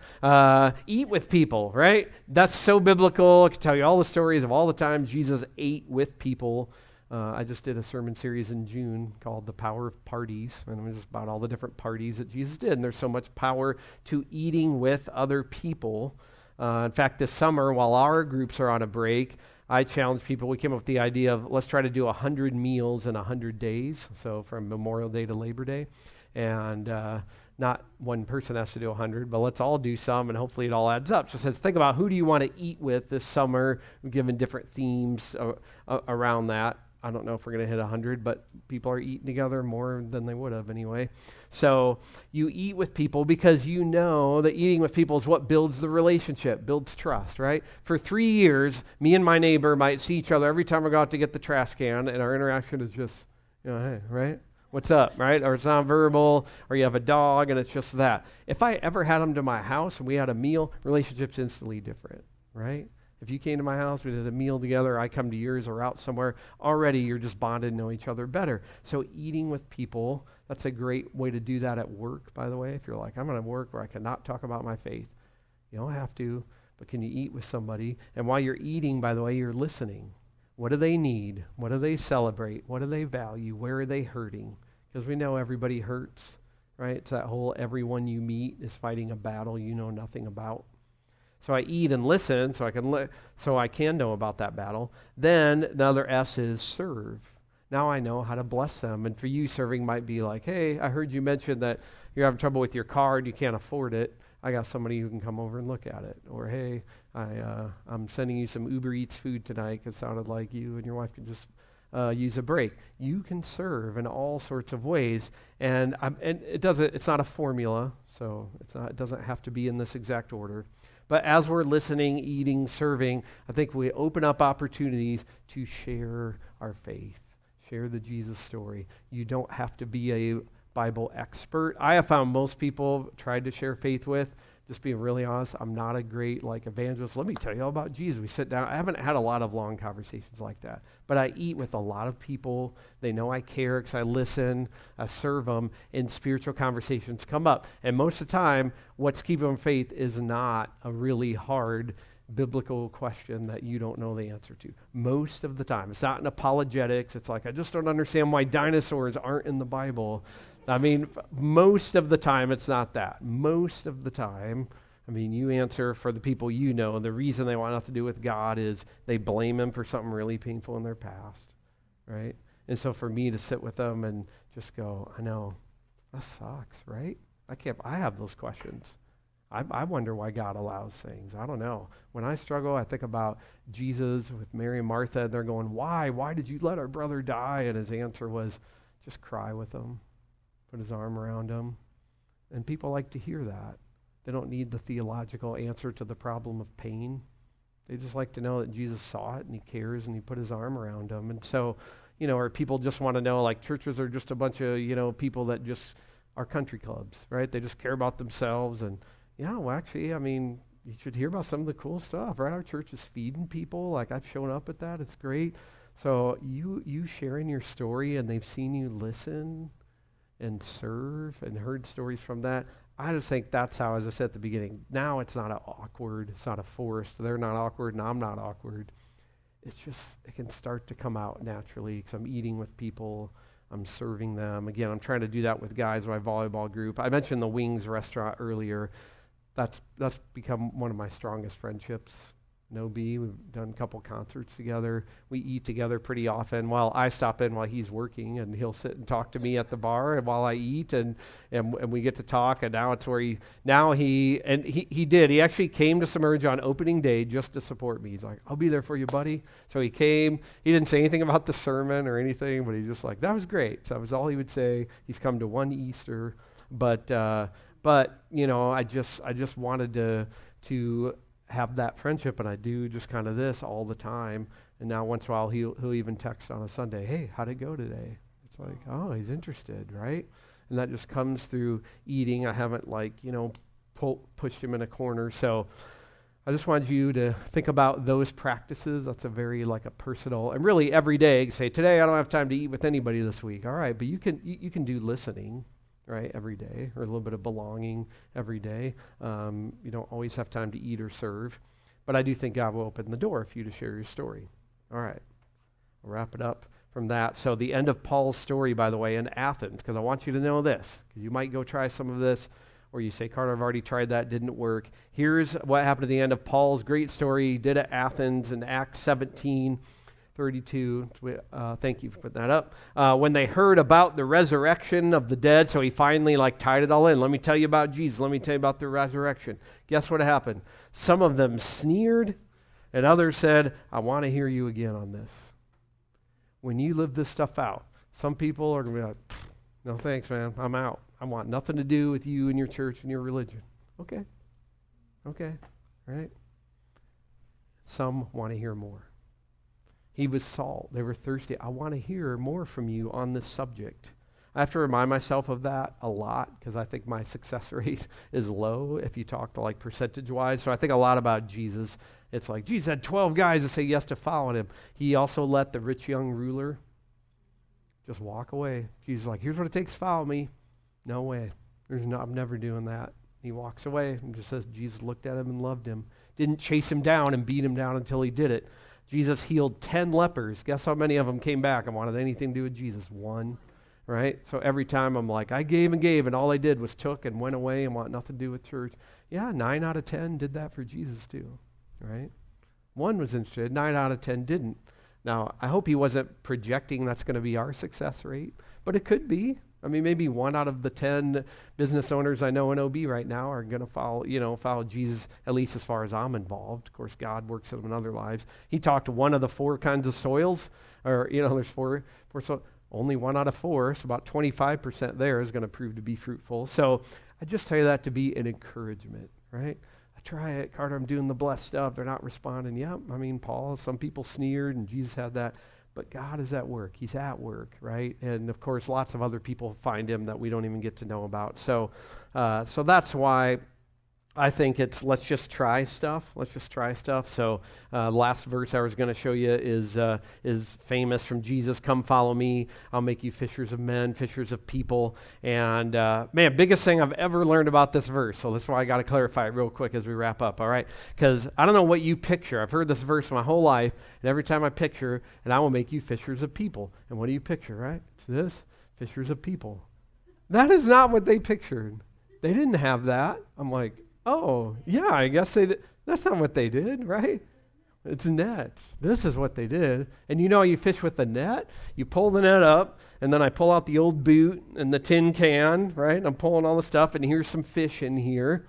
Eat with people, right? That's so biblical. I can tell you all the stories of all the times Jesus ate with people. I just did a sermon series in June called The Power of Parties, and it was just about all the different parties that Jesus did. And there's so much power to eating with other people. In fact, this summer, while our groups are on a break, I challenged people. We came up with the idea of let's try to do 100 meals in 100 days, so from Memorial Day to Labor Day. And not one person has to do 100, but let's all do some, and hopefully it all adds up. So it says, think about who do you want to eat with this summer. We've given different themes around that. I don't know if we're going to hit 100, but people are eating together more than they would have anyway. So you eat with people because you know that eating with people is what builds the relationship, builds trust, right? For 3 years, me and my neighbor might see each other every time we go out to get the trash can, and our interaction is just, hey, right? What's up, right? Or it's nonverbal, or you have a dog, and it's just that. If I ever had them to my house and we had a meal, relationship's instantly different, right? If you came to my house, we did a meal together, I come to yours or out somewhere, already you're just bonded and know each other better. So eating with people, that's a great way to do that at work, by the way. If you're like, I'm going to work where I cannot talk about my faith. You don't have to, but can you eat with somebody? And while you're eating, by the way, you're listening. What do they need? What do they celebrate? What do they value? Where are they hurting? Because we know everybody hurts, right? It's that whole everyone you meet is fighting a battle you know nothing about. So I eat and listen so I can know about that battle. Then the other S is serve. Now I know how to bless them. And for you, serving might be like, hey, I heard you mention that you're having trouble with your card, you can't afford it. I got somebody who can come over and look at it. Or, hey, I'm sending you some Uber Eats food tonight. It sounded like you and your wife could just use a break. You can serve in all sorts of ways, and it's not a formula, so it doesn't have to be in this exact order. But as we're listening, eating, serving, I think we open up opportunities to share our faith, share the Jesus story. You don't have to be a Bible expert. I have found most people tried to share faith with, just being really honest, I'm not a great evangelist. Let me tell you all about Jesus. We sit down. I haven't had a lot of long conversations like that, but I eat with a lot of people. They know I care because I listen, I serve them, and spiritual conversations come up. And most of the time, what's keeping them faith is not a really hard biblical question that you don't know the answer to. Most of the time. It's not in apologetics. It's like, I just don't understand why dinosaurs aren't in the Bible. I mean, most of the time, it's not that. Most of the time, you answer for the people you know. The reason they want nothing to do with God is they blame him for something really painful in their past, right? And so for me to sit with them and just go, I know, that sucks, right? I have those questions. I wonder why God allows things. I don't know. When I struggle, I think about Jesus with Mary and Martha, and they're going, why? Why did you let our brother die? And his answer was, just cry with him. Put his arm around him. And people like to hear that. They don't need the theological answer to the problem of pain. They just like to know that Jesus saw it and he cares and he put his arm around them. And so, or people just want to know, churches are just a bunch of, people that just are country clubs, right? They just care about themselves. And actually, you should hear about some of the cool stuff, right? Our church is feeding people. I've shown up at that. It's great. So you sharing your story and they've seen you listen and serve and heard stories from that. I just think that's how, as I said at the beginning, now it's not awkward. It's not a forced. They're not awkward and I'm not awkward. It's just, it can start to come out naturally because I'm eating with people. I'm serving them. Again, I'm trying to do that with guys in my volleyball group. I mentioned the Wings restaurant earlier. That's become one of my strongest friendships. No B, we've done a couple concerts together. We eat together pretty often. Well, I stop in while he's working, and he'll sit and talk to me at the bar while I eat, and we get to talk. And now it's where he actually came to Submerge on opening day just to support me. He's like, I'll be there for you, buddy. So he came. He didn't say anything about the sermon or anything, but he's just like, that was great. So that was all he would say. He's come to one Easter, but I just wanted to have that friendship, and I do just kind of this all the time. And now once in a while he'll even text on a Sunday, hey, how'd it go today? It's like, oh, he's interested, right? And that just comes through eating. I haven't pushed him in a corner. So I just want you to think about those practices. That's a very like a personal, and really every day, say, today I don't have time to eat with anybody this week. All right, but you can do listening, right, every day, or a little bit of belonging every day. You don't always have time to eat or serve, but I do think God will open the door for you to share your story. All right, I'll wrap it up from that. So the end of Paul's story, by the way, in Athens, because I want you to know this, because you might go try some of this, or you say, Carter, I've already tried that, didn't work. Here's what happened at the end of Paul's great story he did at Athens in Acts 17:32. Thank you for putting that up. When they heard about the resurrection of the dead, so he finally tied it all in. Let me tell you about Jesus. Let me tell you about the resurrection. Guess what happened? Some of them sneered, and others said, I want to hear you again on this. When you live this stuff out, some people are going to be like, no thanks, man, I'm out. I want nothing to do with you and your church and your religion. Okay, right? Some want to hear more. He was salt. They were thirsty. I want to hear more from you on this subject. I have to remind myself of that a lot because I think my success rate is low if you talk to percentage-wise. So I think a lot about Jesus. It's like Jesus had 12 guys to say yes to following him. He also let the rich young ruler just walk away. Jesus is like, here's what it takes to follow me. No way. I'm never doing that. He walks away and just says Jesus looked at him and loved him. Didn't chase him down and beat him down until he did it. Jesus healed 10 lepers. Guess how many of them came back and wanted anything to do with Jesus? 1, right? So every time I'm like, I gave, and all they did was took and went away and want nothing to do with church. Yeah, 9 out of 10 did that for Jesus too, right? 1 was interested, 9 out of 10 didn't. Now, I hope he wasn't projecting that's going to be our success rate, but it could be. I mean, maybe 1 out of the 10 business owners I know in OB right now are going to follow Jesus, at least as far as I'm involved. Of course, God works in other lives. He talked to 1 of the 4 kinds of soils, or, there's 4 so only 1 out of 4, so about 25% there is going to prove to be fruitful. So I just tell you that to be an encouragement, right? I try it, Carter, I'm doing the blessed stuff. They're not responding. Yep, Paul, some people sneered, and Jesus had that. But God is at work. He's at work, right? And of course, lots of other people find him that we don't even get to know about. So that's why I think it's let's just try stuff. So last verse I was going to show you is famous from Jesus. Come follow me. I'll make you fishers of men, fishers of people. And biggest thing I've ever learned about this verse. So that's why I got to clarify it real quick as we wrap up. All right, because I don't know what you picture. I've heard this verse my whole life, and every time I picture, and I will make you fishers of people. And what do you picture? Right? It's this, fishers of people. That is not what they pictured. They didn't have that. I'm like, oh, yeah, I guess they did. That's not what they did, right? It's nets. This is what they did. And you fish with the net? You pull the net up, and then I pull out the old boot and the tin can, right? I'm pulling all the stuff, and here's some fish in here.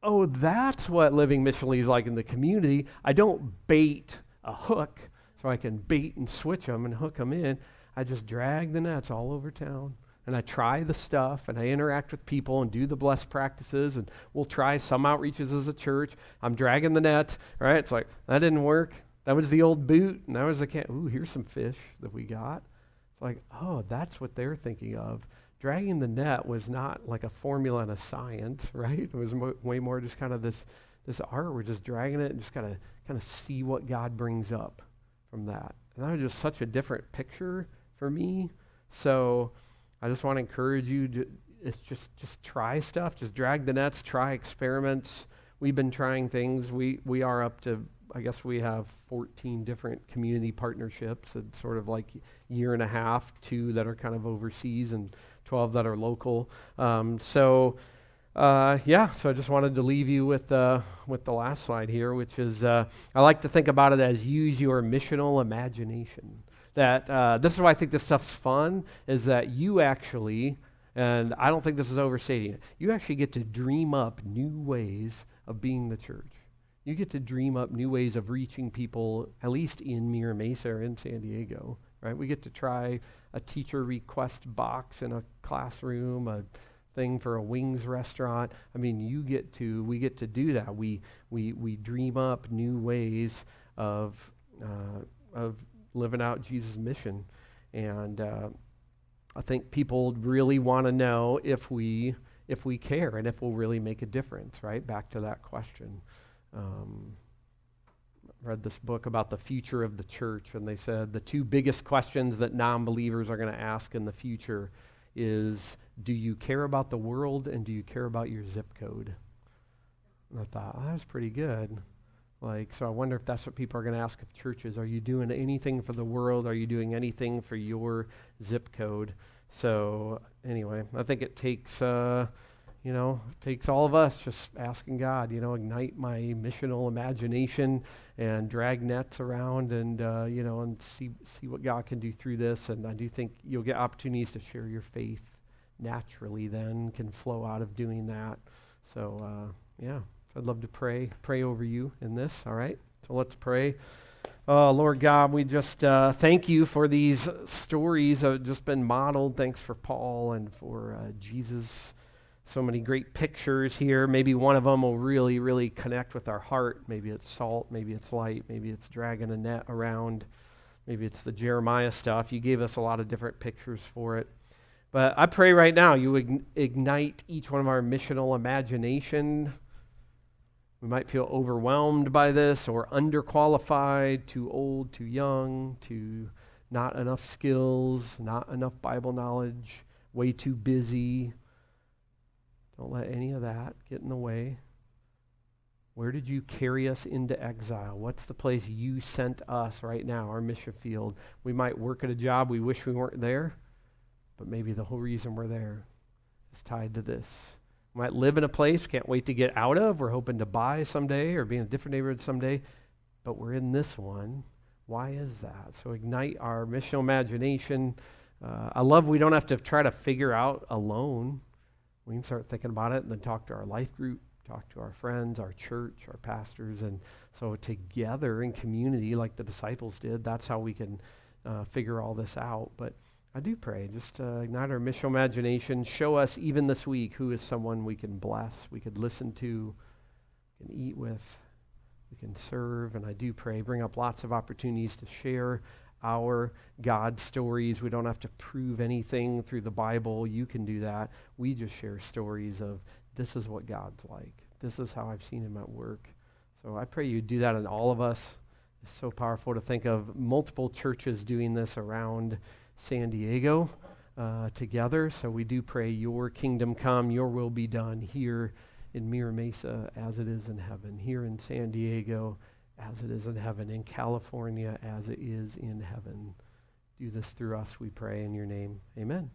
Oh, that's what living missionally is like in the community. I don't bait a hook so I can bait and switch them and hook them in. I just drag the nets all over town. And I try the stuff, and I interact with people and do the blessed practices, and we'll try some outreaches as a church. I'm dragging the net, right? It's like, that didn't work. That was the old boot, and that was the can. Ooh, here's some fish that we got. It's like, oh, that's what they're thinking of. Dragging the net was not like a formula and a science, right? It was way more just kind of this art. We're just dragging it and just kind of see what God brings up from that. And that was just such a different picture for me. So I just want to encourage you to just try stuff. Just drag the nets, try experiments. We've been trying things. We are up to, I guess we have 14 different community partnerships. It's sort of like year and a half, 2 that are kind of overseas and 12 that are local. So I just wanted to leave you with the last slide here, which is I like to think about it as use your missional imagination. That this is why I think this stuff's fun, is that you actually, and I don't think this is overstating it, you actually get to dream up new ways of being the church. You get to dream up new ways of reaching people, at least in Mira Mesa or in San Diego, right? We get to try a teacher request box in a classroom, a thing for a wings restaurant. I mean, we get to do that. We dream up new ways of living out Jesus' mission. And I think people really want to know if we care and if we'll really make a difference, right? Back to that question. Read this book about the future of the church, and they said the two biggest questions that non-believers are going to ask in the future is, do you care about the world, and do you care about your zip code? And I thought, that was pretty good. So I wonder if that's what people are going to ask of churches. Are you doing anything for the world? Are you doing anything for your zip code? So anyway, I think it takes takes all of us just asking God, ignite my missional imagination and drag nets around and see what God can do through this. And I do think you'll get opportunities to share your faith naturally then, can flow out of doing that. So, I'd love to pray over you in this, all right? So let's pray. Oh, Lord God, we just thank you for these stories that have just been modeled. Thanks for Paul and for Jesus. So many great pictures here. Maybe one of them will really, really connect with our heart. Maybe it's salt, maybe it's light, maybe it's dragging a net around. Maybe it's the Jeremiah stuff. You gave us a lot of different pictures for it. But I pray right now you ignite each one of our missional imagination. We might feel overwhelmed by this or underqualified, too old, too young, too not enough skills, not enough Bible knowledge, way too busy. Don't let any of that get in the way. Where did you carry us into exile? What's the place you sent us right now, our mission field? We might work at a job we wish we weren't there, but maybe the whole reason we're there is tied to this. We might live in a place we can't wait to get out of. We're hoping to buy someday or be in a different neighborhood someday, but we're in this one. Why is that? So ignite our missional imagination. I love we don't have to try to figure out alone. We can start thinking about it and then talk to our life group, talk to our friends, our church, our pastors. And so together in community, like the disciples did, that's how we can figure all this out. But I do pray, just ignite our missional imagination. Show us even this week who is someone we can bless, we could listen to, we can eat with, we can serve. And I do pray, bring up lots of opportunities to share our God stories. We don't have to prove anything through the Bible. You can do that. We just share stories of this is what God's like. This is how I've seen him at work. So I pray you do that in all of us. It's so powerful to think of multiple churches doing this around San Diego together. So we do pray your kingdom come, your will be done here in Mira Mesa as it is in heaven, here in San Diego as it is in heaven, in California as it is in heaven. Do this through us, we pray in your name. Amen.